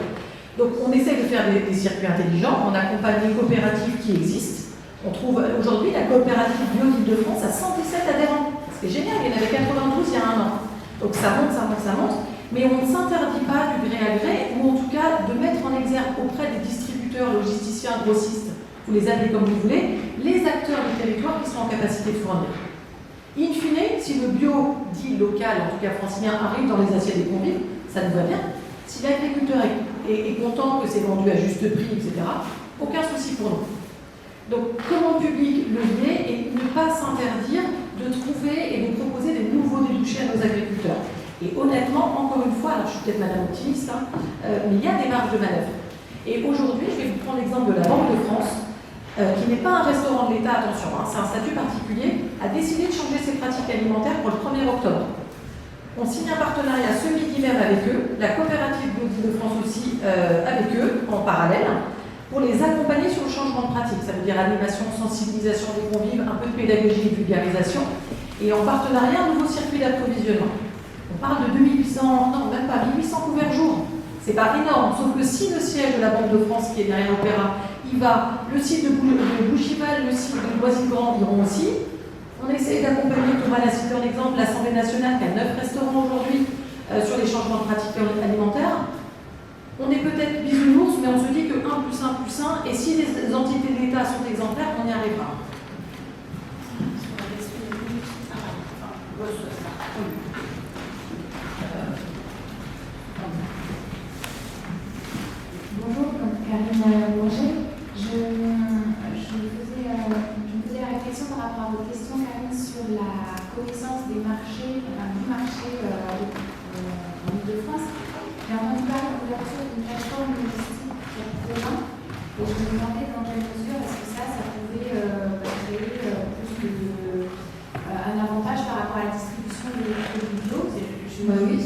Speaker 10: Donc, on essaie de faire des circuits intelligents, on accompagne les coopératives qui existent. On trouve aujourd'hui la coopérative bio d'Île-de-France à 117 adhérents. C'est génial, il y en avait 92 il y a un an. Donc, ça monte. Mais on ne s'interdit pas du gré à gré, ou en tout cas de mettre en exergue auprès des distributeurs, logisticiens, grossistes, vous les appelez comme vous voulez, les acteurs du territoire qui sont en capacité de fournir. In fine, si le bio dit local, en tout cas francilien, arrive dans les assiettes des convives, ça nous va bien. Si l'agriculteur est content que c'est vendu à juste prix, etc., aucun souci pour nous. Donc, commande publique, levier, et ne pas s'interdire de trouver et de proposer des nouveaux débouchés à nos agriculteurs. Et honnêtement, encore une fois, alors je suis peut-être madame optimiste, mais il y a des marges de manœuvre. Et aujourd'hui, je vais vous prendre l'exemple de la Banque de France, qui n'est pas un restaurant de l'État, attention, c'est un statut particulier, a décidé de changer ses pratiques alimentaires pour le 1er octobre. On signe un partenariat ce midi même avec eux, la coopérative d'Île-de-France aussi avec eux, en parallèle, pour les accompagner sur le changement de pratique. Ça veut dire animation, sensibilisation des convives, un peu de pédagogie et vulgarisation, et en partenariat, un nouveau circuit d'approvisionnement. On parle de 2800, non même pas, 1800 couverts jour. C'est pas énorme, sauf que si le siège de la Banque de France qui est derrière Opéra Le site de Bougival, le site de Loisy-Grand iront aussi. On essaie d'accompagner, Thomas l'a cité en exemple, l'Assemblée nationale qui a 9 restaurants aujourd'hui sur les changements de pratiques alimentaires. On est peut-être bisounours, mais on se dit que 1 + 1 + 1, et si les entités de l'État sont exemplaires, on y arrivera.
Speaker 6: Bonjour, Karine Roger. Je me faisais la réflexion par rapport à votre question, Karine, sur la connaissance des marchés, du marché en Ile-de-France. J'ai entendu parler de l'ouverture d'une plateforme logistique sur Provins, et je me demandais dans quelle mesure est-ce que ça pouvait créer plus un avantage par rapport à la distribution des produits bio.
Speaker 4: Oui,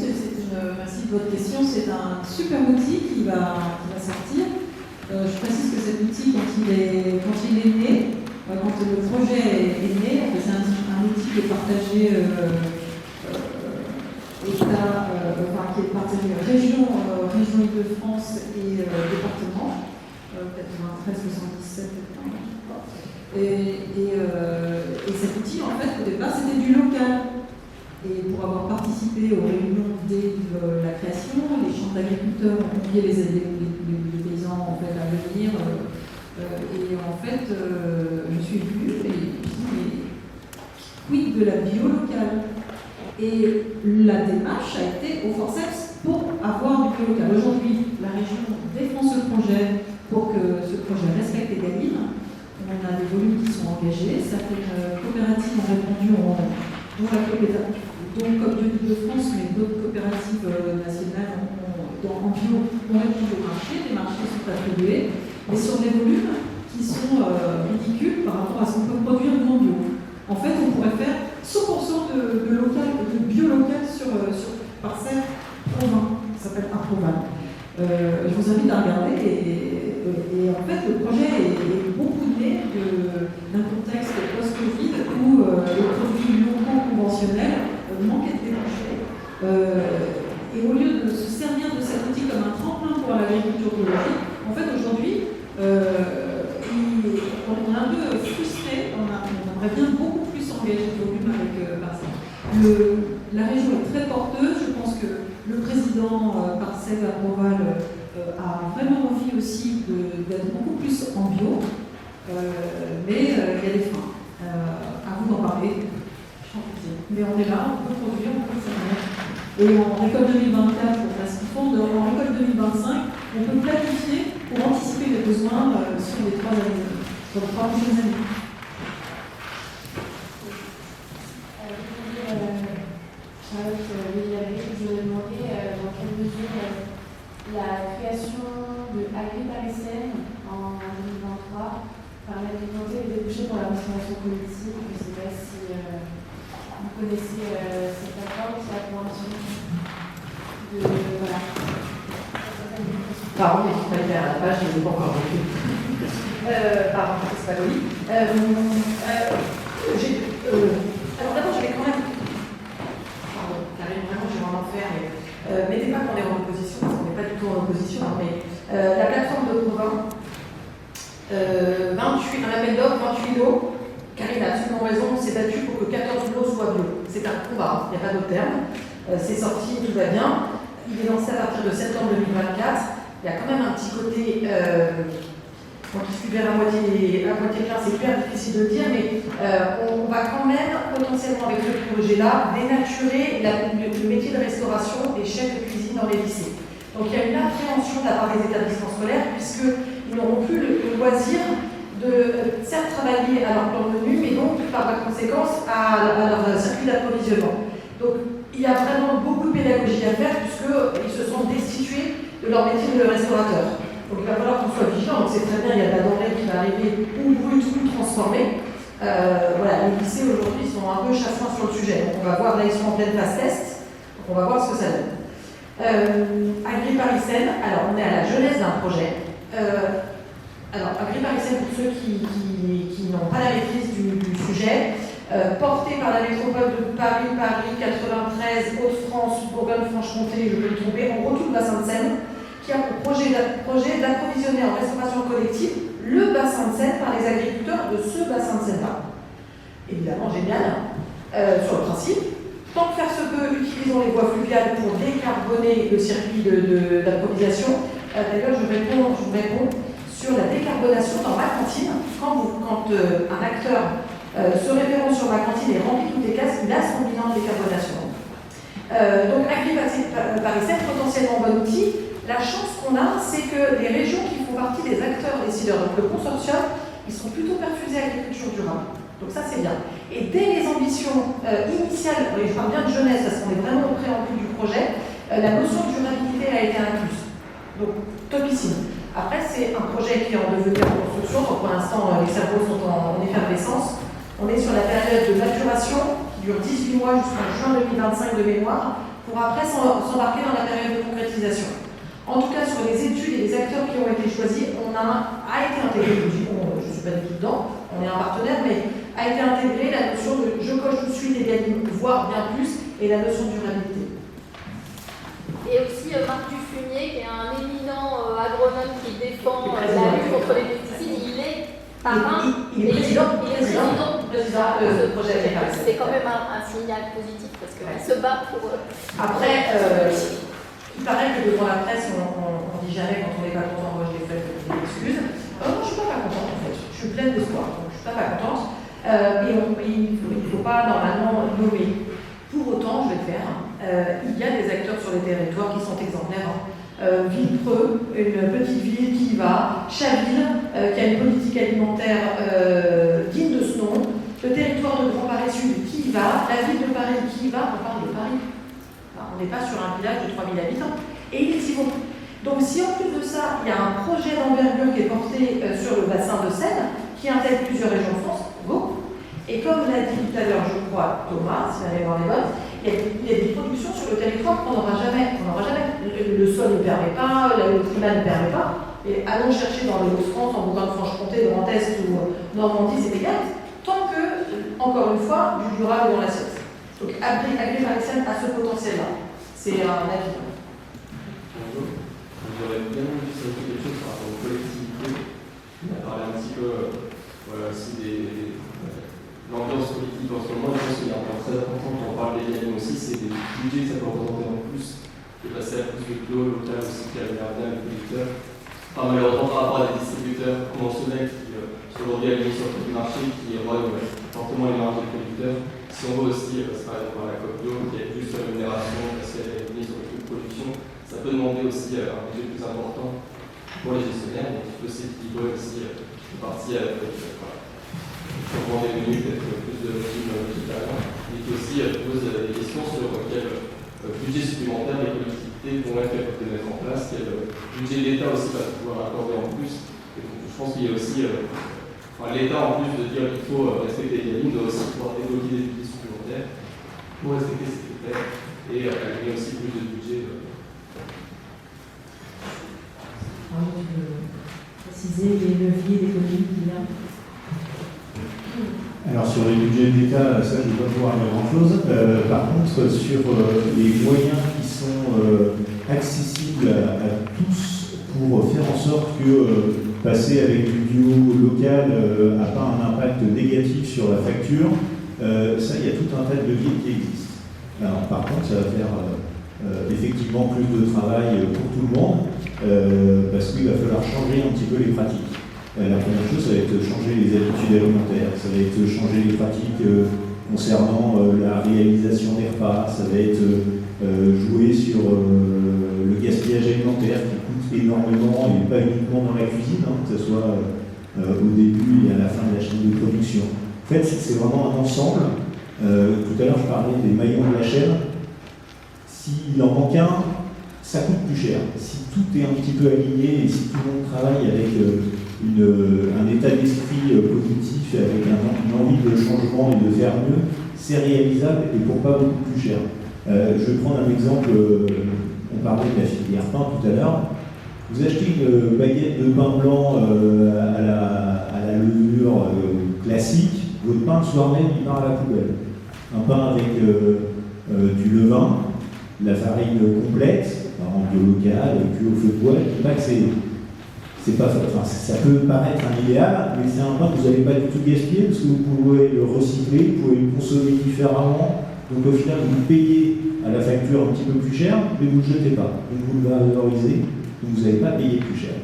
Speaker 4: merci de votre question. C'est un super outil qui va sortir. Je précise que cet outil, quand il est né, quand le projet est né, c'est un outil qui est partagé État, qui est partagé région Île-de-France et département, 93-77. Et cet outil, en fait, au départ, c'était du local. Et pour avoir participé aux réunions dès la création, les chambres d'agriculteurs ont convié les paysans en fait, à venir. Et en fait, je suis venue et je me suis dit, mais quid de la bio locale? Et la démarche a été au forceps pour avoir du bio local. Aujourd'hui, la région défend ce projet pour que ce projet respecte les gamines. On a des volumes qui sont engagés. Certaines coopératives ont répondu donc comme Île-de-France, mais d'autres coopératives nationales en bio ont répondu au marché. Les marchés sont attribués, mais sur des volumes qui sont ridicules par rapport à ce qu'on peut produire non bio. En fait, on pourrait faire 100% de bio local sur parcelle Provins, ça s'appelle Approval. Je vous invite à regarder et en fait le projet est beaucoup né d'un contexte post-Covid où les produits locaux conventionnels manquaient de débouchés. Et au lieu de se servir de cet outil comme un tremplin pour l'agriculture biologique, en fait aujourd'hui on est un peu frustré, on aimerait bien beaucoup plus s'engager de volume avec Parcel. La région est très porteuse, je pense que le président Parcel Approval a vraiment envie aussi d'être beaucoup plus en bio, mais il y a des freins. À vous d'en parler, mais on est là, on peut produire, on peut faire. Et en récolte 2024, on a ce qu'il faut, en récolte 2025, on peut planifier pour anticiper les besoins sur les 3 années, sur les 3 prochaines années.
Speaker 6: Charlotte je me demandais dans quelle mesure la création de Agri-Parisienne en 2023 permet d'augmenter les débouchés pour la restauration collective. Je ne sais pas si vous connaissez cette plateforme, c'est la convention de. Voilà.
Speaker 10: Pardon, mais je suis pas hyper à la page, je ne l'ai pas encore vécu. Pardon, c'est pas joli. Alors d'abord, je vais quand même. Pardon, Karine, vraiment, je vais vraiment faire. Mettez pas qu'on est en opposition, parce qu'on n'est pas du tout en opposition, mais la plateforme de Provins, 28, un appel d'offres, 28 lots. Karine a absolument raison, on s'est battu pour que 14 lots soient bio. C'est un combat, il n'y a pas d'autre terme. C'est sorti, tout va bien. Il est lancé à partir de septembre 2024. Il y a quand même un petit côté. Qui se libère à moitié plein, c'est hyper difficile de dire, mais on va quand même potentiellement avec ce projet-là dénaturer le métier de restauration des chefs de cuisine dans les lycées. Donc il y a une appréhension de la part des établissements scolaires puisqu'ils n'auront plus le loisir de certes travailler à leur plan de menu, mais donc par la conséquence à leur circuit d'approvisionnement. Donc il y a vraiment beaucoup de pédagogie à faire puisqu'ils se sont destitués de leur métier de restaurateur. Donc il va falloir qu'on soit vigilant. Donc c'est très bien, il y a de la denrée qui va arriver ou brute ou transformée. Voilà, les lycées aujourd'hui sont un peu chasseurs sur le sujet. Donc on va voir, là ils sont en pleine phase test. Donc on va voir ce que ça donne. Agri-Parisienne, alors on est à la jeunesse d'un projet. Alors Agri-Parisienne, pour ceux qui n'ont pas la maîtrise du sujet, porté par la métropole de Paris, 93, Hauts-de-France, Bourgogne-Franche-Comté, je peux me tromper, en gros tout le bassin de Seine, qui a pour projet d'approvisionner en restauration collective le bassin de Seine par les agriculteurs de ce bassin de Seine-là. Évidemment, génial, sur le principe. Tant que faire se peut, utilisons les voies fluviales pour décarboner le circuit d'approvisionnement. D'ailleurs, je vous réponds sur la décarbonation dans ma cantine. Quand un acteur se référant sur ma cantine et remplit toutes les cases, il a son bilan de décarbonation. Donc, Agri-Paris Seine, potentiellement bon outil. La chance qu'on a, c'est que les régions qui font partie des acteurs décideurs, donc le consortium, ils sont plutôt perfusés à l'agriculture durable. Donc ça, c'est bien. Et dès les ambitions initiales, je parle bien de jeunesse, parce qu'on est vraiment au préambule du projet, la notion de durabilité a été incluse. Donc, topissime. Après, c'est un projet qui est en devenir en construction, donc pour l'instant, les cerveaux sont en effervescence. On est sur la période de maturation, qui dure 18 mois jusqu'en juin 2025 de mémoire, pour après s'embarquer dans la période de concrétisation. En tout cas, sur les études et les acteurs qui ont été choisis, on a été intégré, je ne suis pas du tout dedans, on est un partenaire, mais a été intégrée la notion de je coche tout de suite Egalim, voire bien plus, et la notion de durabilité.
Speaker 13: Et aussi Marc Dufumier, qui est un éminent agronome qui défend la lutte contre les pesticides, il est parrain,
Speaker 10: il est président
Speaker 13: de ce projet. C'est quand même un signal positif, parce qu'il se bat pour...
Speaker 10: Après, il paraît que devant la presse, on dit jamais quand on n'est pas content, moi je l'ai fait des excuses. Non, je ne suis pas contente en fait, je suis pleine d'espoir, donc je ne suis pas contente. Et il ne faut pas normalement nommer. Pour autant, je vais le faire. Il y a des acteurs sur les territoires qui sont exemplaires. Villepreux, une petite ville qui va, Chaville, qui a une politique alimentaire digne de ce nom, le territoire de Grand Paris Sud qui va, la ville de Paris qui va, on parle de Paris. Enfin, on n'est pas sur un village de 3000 habitants. Et ils y vont. Donc si en plus de ça, il y a un projet d'envergure qui est porté sur le bassin de Seine, qui intègre plusieurs régions de France, go. Et comme l'a dit tout à l'heure, je crois, Thomas, si ma mémoire est bonne, il y a des productions sur le territoire qu'on n'aura jamais. Le sol ne permet pas, le climat ne permet pas. Et allons chercher dans les Hauts-de-France, en Bourgogne-Franche-Comté, Grand Est ou Normandie, c'est égal. Tant que, encore une fois, du durable dans l'assiette. Donc Agri-Paris Seine a ce potentiel-là. C'est un avis.
Speaker 14: J'aurais bien voulu sauter quelque chose par rapport aux collectivités. On a parlé un petit peu aussi des l'ambiance politique en ce moment. Je pense qu'il y a un point très important quand on parle des Egalim aussi, c'est des budgets que ça peut représenter en plus, de passer à plus de bio local aussi, qui a regardé avec les producteurs. Enfin, malheureusement, par rapport à des distributeurs conventionnels qui aujourd'hui alignent sur le marché, qui érodent fortement les marges des producteurs. Si on veut aussi, par exemple, la COP bio, qui est juste sur la rémunération, parce qu'elle est alignée sur le coût de production, ça peut demander aussi un budget plus important pour les gestionnaires, donc il faut aussi équilibrer aussi une partie avec changement des menus, peut-être plus de régime végétarien, et qui aussi pose des questions sur quel budget supplémentaire les collectivités vont être capables de mettre en place, quel budget l'État aussi va pouvoir accorder en plus. Et donc, je pense qu'il y a aussi l'État, en plus de dire qu'il faut respecter les lignes, doit aussi pouvoir débloquer des budgets supplémentaires pour respecter ces critères et allouer aussi plus de budget.
Speaker 6: Préciser les leviers d'économie qu'il y a.
Speaker 9: Alors sur les budgets d'État, ça je ne vais pas pouvoir dire grand-chose. Par contre, sur les moyens qui sont accessibles à tous pour faire en sorte que passer avec du bio local n'a pas un impact négatif sur la facture, ça il y a tout un tas de leviers qui existent. Alors, par contre, ça va faire effectivement plus de travail pour tout le monde, parce qu'il va falloir changer un petit peu les pratiques. La première chose, ça va être changer les habitudes alimentaires, ça va être changer les pratiques concernant la réalisation des repas, ça va être jouer sur le gaspillage alimentaire qui coûte énormément et pas uniquement dans la cuisine, que ce soit au début et à la fin de la chaîne de production. En fait, c'est vraiment un ensemble. Tout à l'heure, je parlais des maillons de la chaîne. S'il en manque un, ça coûte plus cher. Si tout est un petit peu aligné et si tout le monde travaille avec un état d'esprit positif, avec une envie de changement et de faire mieux, c'est réalisable et pour pas beaucoup plus cher. Je vais prendre un exemple, on parlait de la filière pain tout à l'heure. Vous achetez une baguette de pain blanc à la levure classique, votre pain le soir même il part à la poubelle. Un pain avec du levain, de la farine complète, en bio local, cuit au feu de bois, je ne dis pas que c'est c'est pas, enfin, ça peut paraître un idéal, mais c'est un pain que vous n'allez pas du tout gaspiller parce que vous pouvez le recycler, vous pouvez le consommer différemment. Donc au final, vous payez à la facture un petit peu plus cher, mais vous ne le jetez pas. Donc vous le valorisez, donc vous n'allez pas payer plus cher.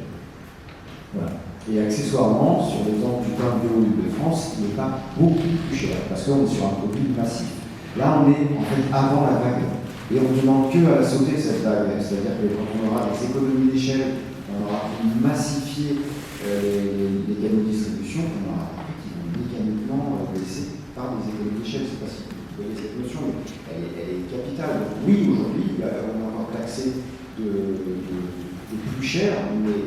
Speaker 9: Voilà.
Speaker 3: Et accessoirement, sur l'exemple du pain bio de France, il n'est pas beaucoup plus cher, parce qu'on est sur un produit massif. Là, on est en fait avant la vague. Et on ne demande que à sauter cette vague. C'est-à-dire que quand on aura des économies d'échelle, on aura massifié les canaux de distribution, on aura appris qui vont mécaniquement baisser par des économies d'échelle. Je ne sais pas si vous voyez cette notion, mais elle est capitale. Donc, oui, aujourd'hui, on a encore taxé de plus cher, mais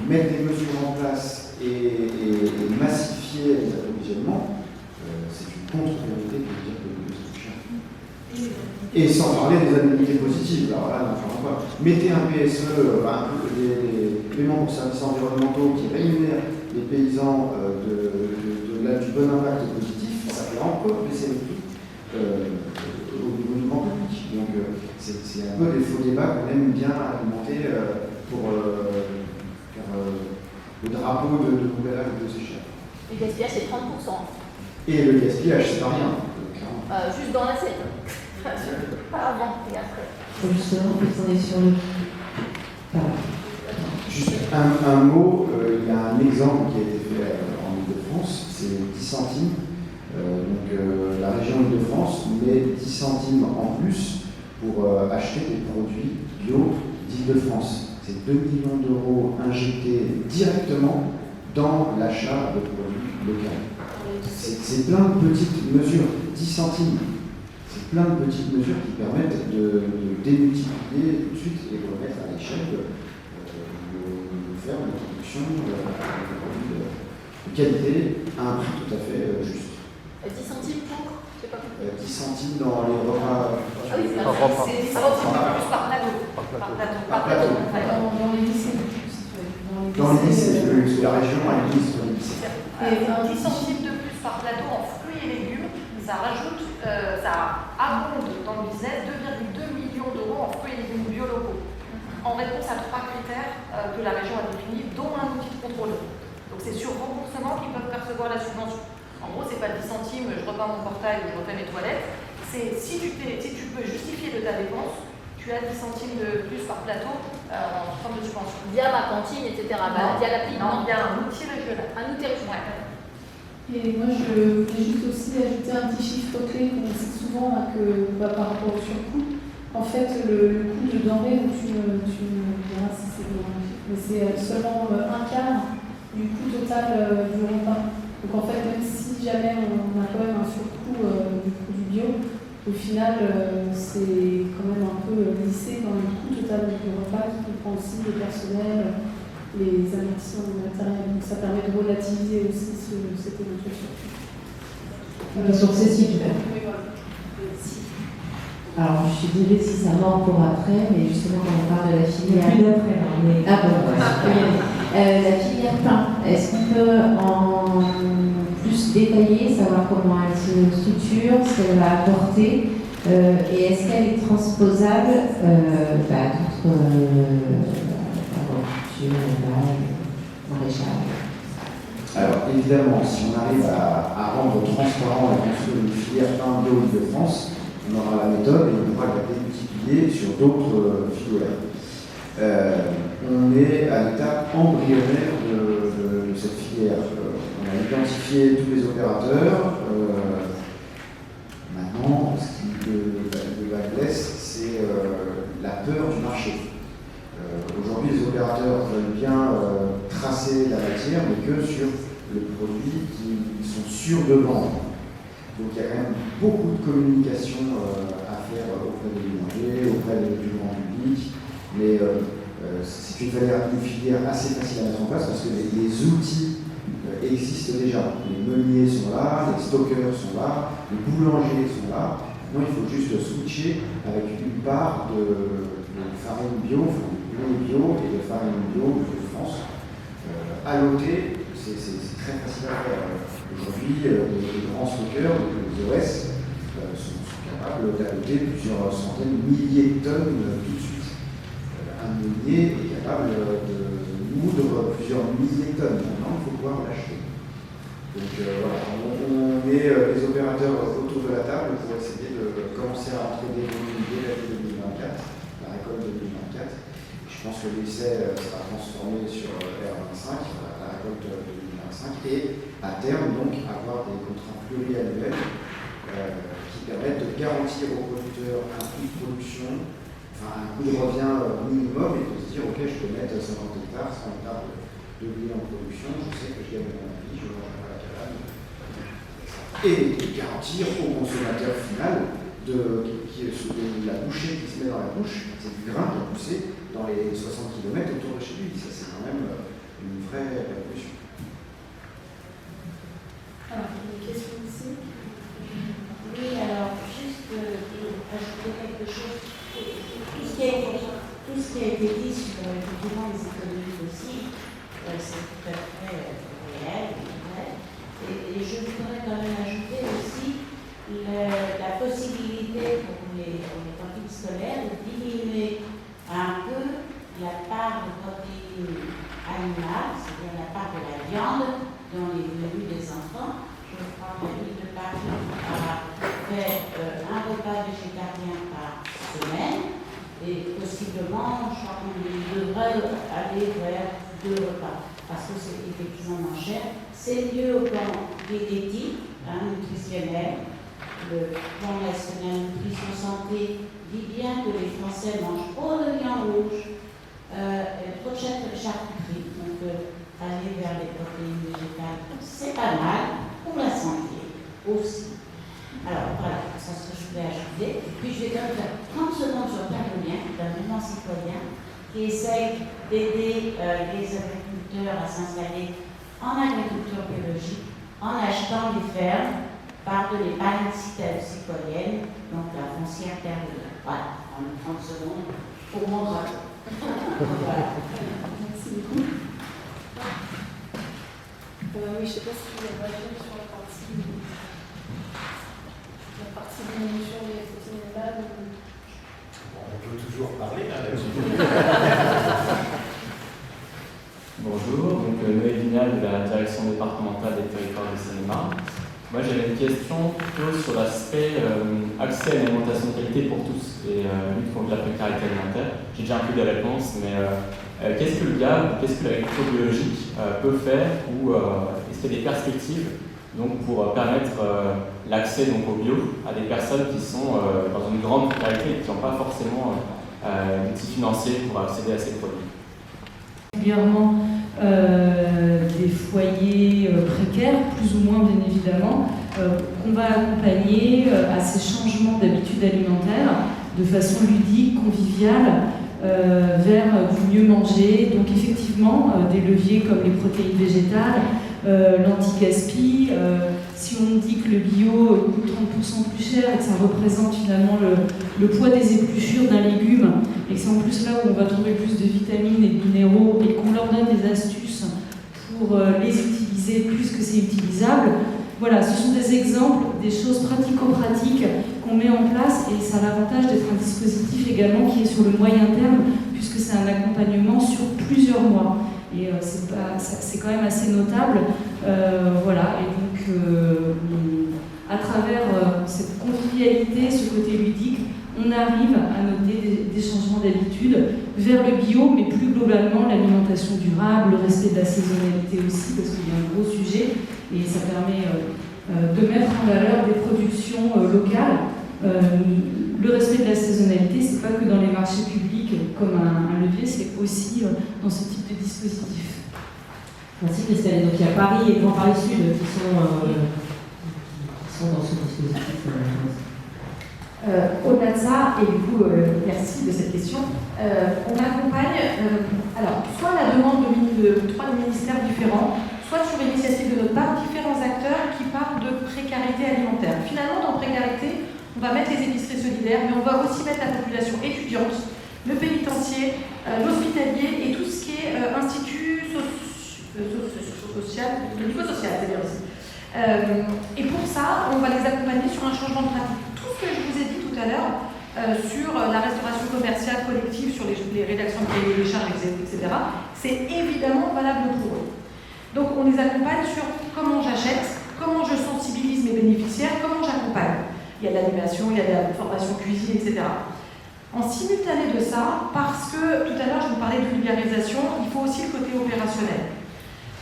Speaker 3: mettre des mesures en place et massifier les approvisionnements, c'est une contre-priorité de dire que c'est plus cher. Et sans parler des indemnités positives, alors là, n'en pas. Mettez un PSE, des paiements pour services environnementaux qui rémunèrent les paysans du bon impact positif, ça fait encore baisser le prix au niveau du grand public. Donc c'est un peu des faux débats qu'on aime bien alimenter pour le drapeau de nouvel âge de ces chefs.
Speaker 13: Le gaspillage, c'est 30%.
Speaker 3: Et le gaspillage, c'est pas rien.
Speaker 13: Juste dans l'assiette. Pas avant et après.
Speaker 6: Justement, on est sur le.
Speaker 3: Juste un mot, il y a un exemple qui a été fait en Ile-de-France, c'est 10 centimes. La région Ile-de-France met 10 centimes en plus pour acheter des produits bio d'Ile-de-France. C'est 2 millions d'euros injectés directement dans l'achat de produits locaux. C'est plein de petites mesures, 10 centimes. C'est plein de petites mesures qui permettent de démultiplier tout de suite et de remettre à l'échelle de faire une production de produits de qualité à un prix tout à fait juste.
Speaker 13: 10 centimes pour je sais pas compris.
Speaker 3: 10 centimes dans les repas.
Speaker 10: Ah oui, c'est 10 centimes plus par plateau. Par plateau. Dans les lycées.
Speaker 3: Dans les lycées, la région a une liste sur les lycées.
Speaker 10: Et 10 centimes de plus par plateau en fruits et légumes, ça rajoute, ça abonde dans le business 2,2 millions d'euros en fruits et légumes biolocaux, en réponse à 3 critères que la région a définis, dont un outil de contrôle. Donc c'est sur remboursement qu'ils peuvent percevoir la subvention. En gros, c'est pas 10 centimes, je repeins mon portail et je refais mes toilettes. C'est si tu peux justifier de ta dépense, tu as 10 centimes de plus par plateau en forme de subvention.
Speaker 13: Via ma cantine, etc. Via l'appli.
Speaker 10: Non, via un outil régional.
Speaker 13: Un outil régional.
Speaker 8: Et moi, je voulais juste aussi ajouter un petit chiffre clé qu'on cite souvent par rapport au surcoût. En fait, le coût de denrée, tu me diras si c'est bon, mais c'est seulement un quart du coût total du repas. Donc en fait, même si jamais on a quand même un surcoût du produit bio, au final, c'est quand même un peu lissé dans le coût total du repas qui comprend aussi le personnel, les investissements de matériel. Donc ça permet de relativiser aussi cette évolution.
Speaker 6: Sur Cécile, alors, je suis désolée si ça va encore après, mais justement, quand on parle de la filière.
Speaker 1: Plus d'après, là, on est.
Speaker 6: Ah bon, la filière pain, est-ce qu'on peut en plus détailler, savoir comment elle se structure, ce qu'elle va apporter, et est-ce qu'elle est transposable à d'autres agricultures, maraîchage?
Speaker 3: Alors évidemment, si on arrive à rendre transparent la construction d'une filière pain bio de France, on aura la méthode et on pourra la démultiplier sur d'autres filières. On est à l'étape embryonnaire de cette filière. On a identifié tous les opérateurs. Maintenant, ce qui la blesse, c'est la peur du marché. Aujourd'hui, les opérateurs veulent bien tracer la matière, mais que sur le produit qu'ils sont sûrs de vendre. Donc il y a quand même beaucoup de communication à faire auprès des boulangers, auprès du grand public, mais c'est une filière assez facile à mettre en place parce que les outils existent déjà. Les meuniers sont là, les stockeurs sont là, les boulangers sont là. Maintenant, il faut juste switcher avec une part de farine bio, de bio et de farine bio de France. Alloter, c'est très facile à faire. Aujourd'hui, les grands stockeurs, les OS, sont capables d'alloter plusieurs centaines de milliers de tonnes tout de suite. Un meunier est capable de moudre plusieurs milliers de tonnes. Maintenant, il faut pouvoir l'acheter. Donc voilà, on met les opérateurs autour de la table pour essayer de commencer à entraîner dès l'année 2024, la récolte 2024. Je pense que l'essai sera transformé sur R25, la récolte 2025, et à terme donc avoir des contrats pluriannuels qui permettent de garantir aux producteurs un coût de production, enfin un coût de revient minimum, et de se dire ok, je peux mettre 50 hectares, 100 hectares de blé en production, je sais que je gagne mon vie, je mange pas la cabane, et de garantir au consommateur final la bouchée qui se met dans la bouche, c'est du grain qui a poussé dans les 60 km autour de chez lui. Ça, c'est quand même une vraie révolution.
Speaker 6: Alors, une question ici. Oui, alors, juste ajouter quelque chose. Tout ce qui a été dit sur effectivement les économies fossiles, c'est tout à fait réel, vrai. Et je voudrais quand même ajouter aussi la possibilité pour les cantines scolaires de diminuer un peu la part de protéines animales, c'est-à-dire la part de la viande dans les menus des enfants. Je crois que la ville de Paris a fait un repas végétarien par semaine et possiblement, je crois qu'on devrait aller vers 2 repas parce que c'est effectivement moins cher. C'est mieux au plan diététique, nutritionnel. Le plan national nutrition santé dit bien que les Français mangent trop de viande rouge, trop de charcuterie, donc aller vers les protéines végétales, c'est pas mal pour la santé aussi. Alors voilà, c'est ce que je voulais ajouter. Puis je vais quand même faire 30 secondes sur Carolien, d'un mouvement citoyen qui essaye d'aider les agriculteurs à s'installer en agriculture biologique en achetant des fermes par de l'épargne citoyenne, donc la foncière terre de l'eau. Voilà, en 30 secondes pour mon drapeau. Voilà. Merci beaucoup.
Speaker 13: Oui, je ne sais pas si vous avez réagi sur la partie diminution des protéines animales.
Speaker 9: On peut toujours parler là-dessus.
Speaker 15: Bonjour, donc Noël Vignal de la direction départementale des territoires de Seine-et-Marne. Moi j'avais une question plutôt sur l'aspect accès à une alimentation de qualité pour tous et lutte contre la précarité alimentaire. J'ai déjà un peu des réponses, mais qu'est-ce que le GAB, qu'est-ce que l'agriculture biologique peut faire ou est-ce qu'il y a des perspectives donc, pour permettre l'accès donc, au bio à des personnes qui sont dans une grande précarité et qui n'ont pas forcément d'outils financiers pour accéder à ces produits?
Speaker 1: Régulièrement des foyers précaires, plus ou moins bien évidemment, qu'on va accompagner à ces changements d'habitudes alimentaires de façon ludique, conviviale, vers du mieux manger. Donc effectivement, des leviers comme les protéines végétales, l'anti-gaspi. Si on dit que le bio coûte 30% plus cher et que ça représente finalement le poids des épluchures d'un légume, et que c'est en plus là où on va trouver plus de vitamines et de minéraux, et qu'on leur donne des astuces pour les utiliser plus que c'est utilisable, voilà, ce sont des exemples, des choses pratico-pratiques qu'on met en place, et ça a l'avantage d'être un dispositif également qui est sur le moyen terme, puisque c'est un accompagnement sur plusieurs mois. Et c'est quand même assez notable. Voilà, et donc à travers cette convivialité, ce côté ludique, on arrive à noter des changements d'habitude vers le bio, mais plus globalement l'alimentation durable, le respect de la saisonnalité aussi, parce qu'il y a un gros sujet, et ça permet de mettre en valeur des productions locales. Le respect de la saisonnalité, c'est pas que dans les marchés publics comme un levier, c'est aussi dans ce type de dispositif.
Speaker 16: Merci Christelle. Donc il y a Paris et Grand Paris Sud qui sont dans ce dispositif.
Speaker 10: Au-delà de ça, et du coup, merci de cette question, on accompagne, alors, soit la demande de 3 ministères différents, soit sur l'initiative de notre part, différents acteurs qui parlent de précarité alimentaire. Finalement, dans précarité, on va mettre les épiceries solidaires, mais on va aussi mettre la population étudiante, le pénitencier, l'hospitalier et tout ce qui est institut social, médico-social, c'est-à-dire aussi. Et pour ça, on va les accompagner sur un changement de pratique. Tout ce que je vous ai dit tout à l'heure sur la restauration commerciale collective, sur les rédactions de cahiers des charges, etc., c'est évidemment valable pour eux. Donc on les accompagne sur comment j'achète, comment je sensibilise mes bénéficiaires, comment j'accompagne. Il y a de l'animation, il y a de la formation cuisine, etc. En simultané de ça, parce que tout à l'heure je vous parlais de vulgarisation, il faut aussi le côté opérationnel.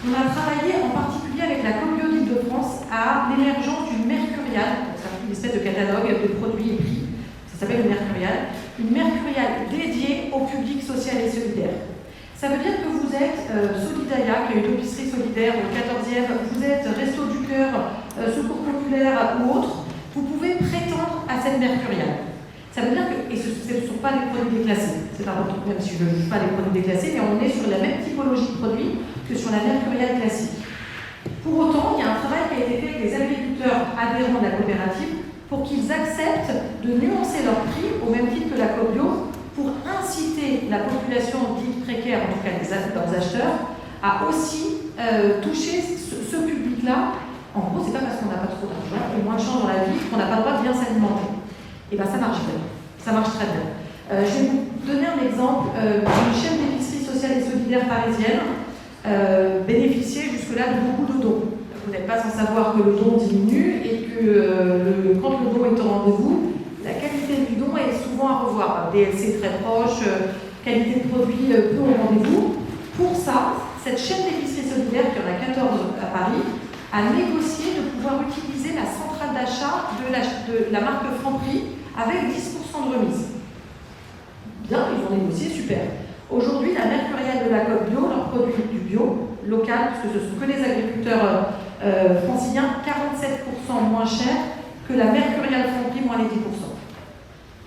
Speaker 10: On a travaillé en particulier avec la Cobio d'Île-de-France à l'émergence d'une mercuriale, donc c'est une espèce de catalogue de produits et prix, ça s'appelle une mercuriale dédiée au public social et solidaire. Ça veut dire que vous êtes Solidaya, qui a une épicerie solidaire au 14e, vous êtes Resto du Cœur, Secours Populaire ou autre, vous pouvez prétendre à cette mercuriale. Ça veut dire que, et ce ne sont pas des produits déclassés, c'est important, même si je ne juge pas les produits déclassés, mais on est sur la même typologie de produits que sur la mercuriale classique. Pour autant, il y a un travail qui a été fait avec les agriculteurs adhérents de la coopérative pour qu'ils acceptent de nuancer leur prix au même titre que la Cobio, pour inciter la population dite précaire, en tout cas leurs acheteurs, à aussi toucher ce public-là. En gros, c'est pas parce qu'on n'a pas trop d'argent et moins de chance dans la vie qu'on n'a pas le droit de bien s'alimenter. Et bien ça marche bien, ça marche très bien. Je vais vous donner un exemple d'une chaîne d'épicerie sociale et solidaire parisienne bénéficiait jusque-là de beaucoup de dons. Vous n'êtes pas sans savoir que le don diminue et que quand le don est au rendez-vous, la qualité du don est souvent à revoir. DLC très proche, qualité de produit peu au rendez-vous. Pour ça, cette chaîne d'épicerie solidaire, qui en a 14 à Paris, a négocié de pouvoir utiliser la centrale d'achat de la marque Franprix avec 10% de remise. Bien, ils ont négocié, super. Aujourd'hui, la mercuriale de la Cobio, leur produit du bio, local, parce que ce sont que les agriculteurs franciliens, 47% moins cher que la mercuriale Franprix, moins les 10%.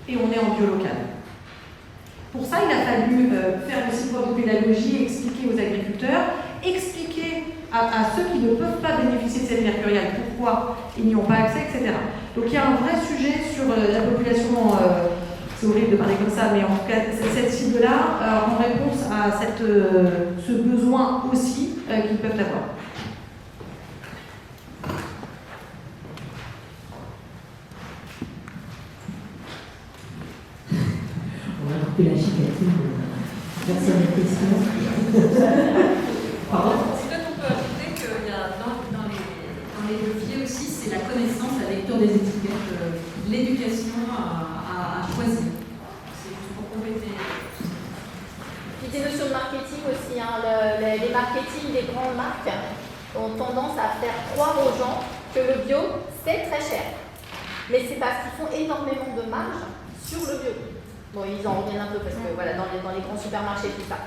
Speaker 10: Et on est en bio local. Pour ça, il a fallu faire aussi preuve de pédagogie, expliquer aux agriculteurs, expliquer à ceux qui ne peuvent pas bénéficier de cette mercuriale pourquoi ils n'y ont pas accès, etc. Donc il y a un vrai sujet sur la population, c'est horrible de parler comme ça, mais en tout cas cette cible-là, en réponse à ce besoin aussi qu'ils peuvent avoir.
Speaker 16: On va couper la chicature. Personne n'a de questions. Pardon ?
Speaker 4: Peut-être on peut ajouter qu'il y a dans les leviers aussi, c'est la connaissance, la lecture des étiquettes, l'éducation à choisir. C'est juste pour compléter.
Speaker 13: Puis des notions de marketing aussi. Les marketing des grandes marques ont tendance à faire croire aux gens que le bio, c'est très cher. Mais c'est parce qu'ils font énormément de marge sur le bio. Bon, ils en reviennent un peu parce que voilà, dans les grands supermarchés, tout ça.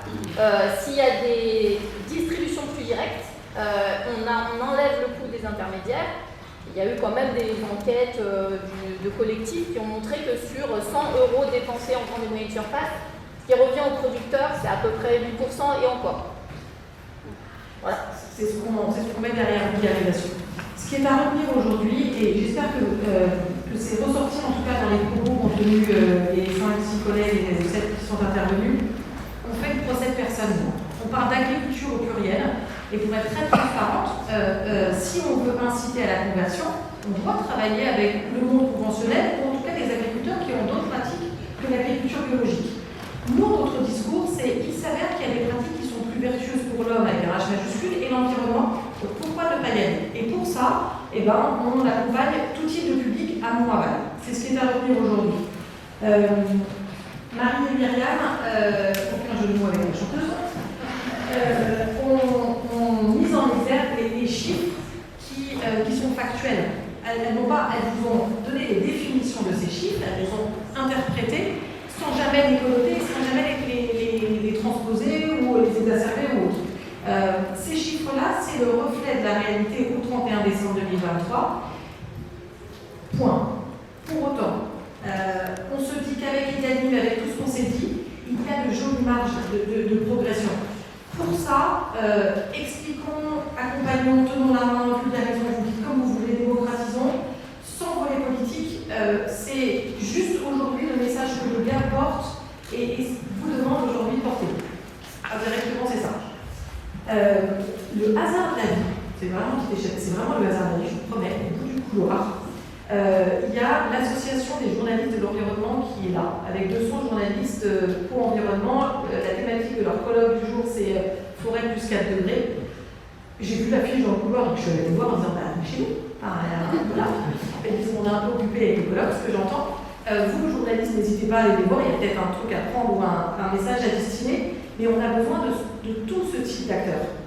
Speaker 13: S'il y a des distributions plus directes, on enlève le coût des intermédiaires. Il y a eu quand même des enquêtes de collectifs qui ont montré que sur 100 € dépensés en grande et moyenne surface, ce qui revient aux producteurs, c'est à peu près 8% et encore. Voilà.
Speaker 10: C'est ce qu'on met derrière la vulgarisation. Ce qui est à retenir aujourd'hui, et j'espère que c'est ressorti en tout cas dans les propos qu'ont tenus les 5-6 collègues et les 7 qui sont intervenus, on fait le procès de personne. On parle d'agriculture au pluriel, et pour être très transparente, si on veut inciter à la conversion, on doit travailler avec le monde conventionnel, ou en tout cas les agriculteurs qui ont d'autres pratiques que l'agriculture biologique. Nous, notre discours, c'est qu'il s'avère qu'il y a des pratiques qui sont plus vertueuses pour l'homme avec un H majuscule et l'environnement, donc pourquoi ne pas y aller? Et pour ça, on accompagne tout type de public à aval. C'est ce qui est à retenir aujourd'hui. Marie et Myriam, aucun jeu de mots avec la chanteuse, ont mis en exergue les chiffres qui sont factuels. Elles vous ont donné les définitions de ces chiffres, elles les ont interprétés sans jamais les connoter, sans jamais les transposer ou les exacerber ou autre. Ces chiffres-là, c'est le reflet de la réalité au 31 décembre 2023. Point. Pour autant, on se dit qu'avec Idani, avec tout ce qu'on s'est dit, il y a de jolies marges de progression. Pour ça, expliquons, accompagnons, tenons la main, vulgarisons, vous dites comme vous voulez, démocratisons, sans volet politique. C'est juste aujourd'hui le message que le gars porte et vous demande aujourd'hui de porter. Directement, c'est ça. Le hasard de la vie, c'est vraiment le hasard de la vie, je vous promets, au bout du couloir. Il il y a l'association des journalistes de l'environnement qui est là, avec 200 journalistes pour environnement. La thématique de leur colloque du jour, c'est forêt plus 4 degrés. J'ai vu l'affiche dans le couloir, donc je suis allée les voir en disant, bah, chez nous. Voilà. Et puis on est un peu occupé avec le colloque, ce que j'entends. Vous, journalistes, n'hésitez pas à aller les voir, il y a peut-être un truc à prendre ou un message à destiner, mais on a besoin de tout ce type d'acteurs.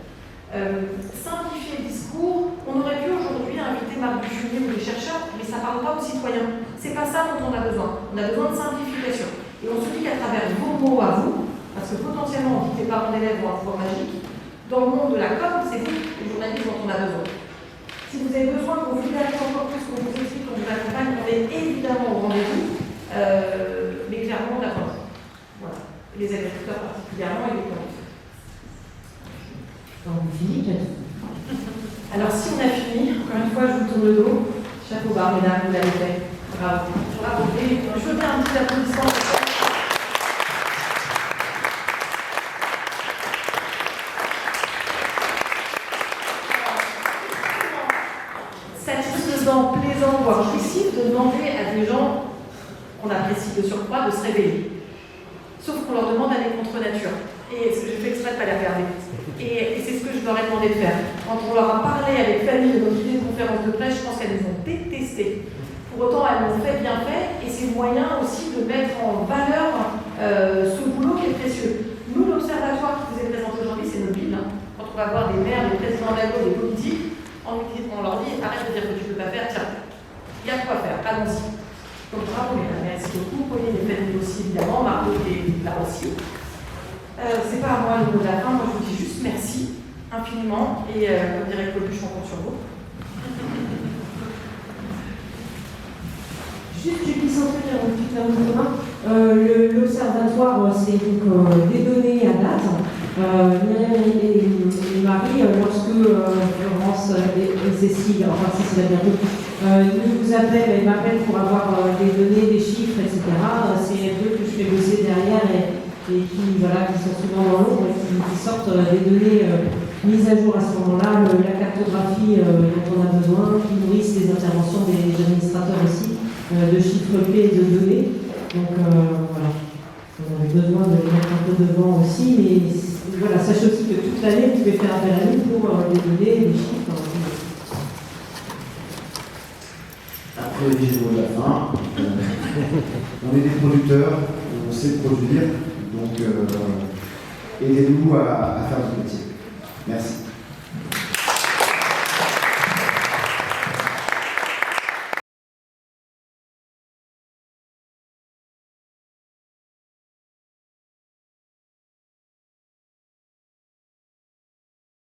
Speaker 10: Simplifier le discours, on aurait pu aujourd'hui inviter Marc Dufumier ou les chercheurs, mais ça ne parle pas aux citoyens. C'est pas ça dont on a besoin. On a besoin de simplification. Et on se dit qu'à travers vos mots à vous, parce que potentiellement on dit que les parents d'élèves ont un pouvoir magique, dans le monde de la com, c'est vous, les journalistes, dont on a besoin. Si vous avez besoin qu'on vous vulgarise encore plus, qu'on vous explique, qu'on vous accompagne, on est évidemment au rendez-vous, mais clairement on a besoin. Voilà. Les agriculteurs particulièrement et les producteurs.
Speaker 16: Donc, vous finissez.
Speaker 10: Alors, si on a fini, encore une fois, je vous tourne le dos. Chapeau bas, mesdames, vous l'avez fait. Bravo. Bravo. Et je veux bien un petit applaudissement. Satisfaisant, plaisant, voire jouissif de demander à des gens qu'on apprécie de surcroît de se réveiller. Sauf qu'on leur demande d'aller contre nature. Et je fais exprès de ne pas les regarder. Et c'est ce que je leur ai demandé de faire. Quand on leur a parlé avec Fanny de notre idée de conférence de presse, je pense qu'elles nous ont détesté. Pour autant, elles l'ont fait bien fait, et c'est le moyen aussi de mettre en valeur ce boulot qui est précieux. Nous, l'observatoire qui vous est présenté aujourd'hui, c'est notre Bible. Quand on va voir des maires, des présidents d'agro, des politiques, on leur dit arrête de dire que tu ne peux pas faire, tiens, il y a quoi faire, allons-y. Donc bravo mesdames, merci beaucoup. Pauline et Fanny aussi évidemment, Margot est là aussi. C'est pas à moi le mot de la fin, moi je vous dis juste merci infiniment et comme dirait Coluche, on compte sur vous.
Speaker 1: Juste, je puisse introduire un petit terme commun. L'observatoire, c'est donc des données à date. Myriam et Marie, lorsque Florence et Cécile, enfin Cécile a bientôt, nous appellent et m'appellent pour avoir des données, des chiffres, etc. C'est eux que je fais bosser derrière et qui sont souvent dans l'ombre et qui sortent des données mises à jour à ce moment-là, la cartographie dont on a besoin, qui nourrissent les interventions des administrateurs aussi, de chiffres clés et de données. Donc voilà, on avait besoin de les mettre un peu devant aussi, mais voilà, sachez aussi que toute l'année, vous pouvez faire appel à nous pour les données, les chiffres.
Speaker 3: Après les mots de la fin, on est des producteurs, on sait produire, donc aidez-nous à faire notre métier. Merci.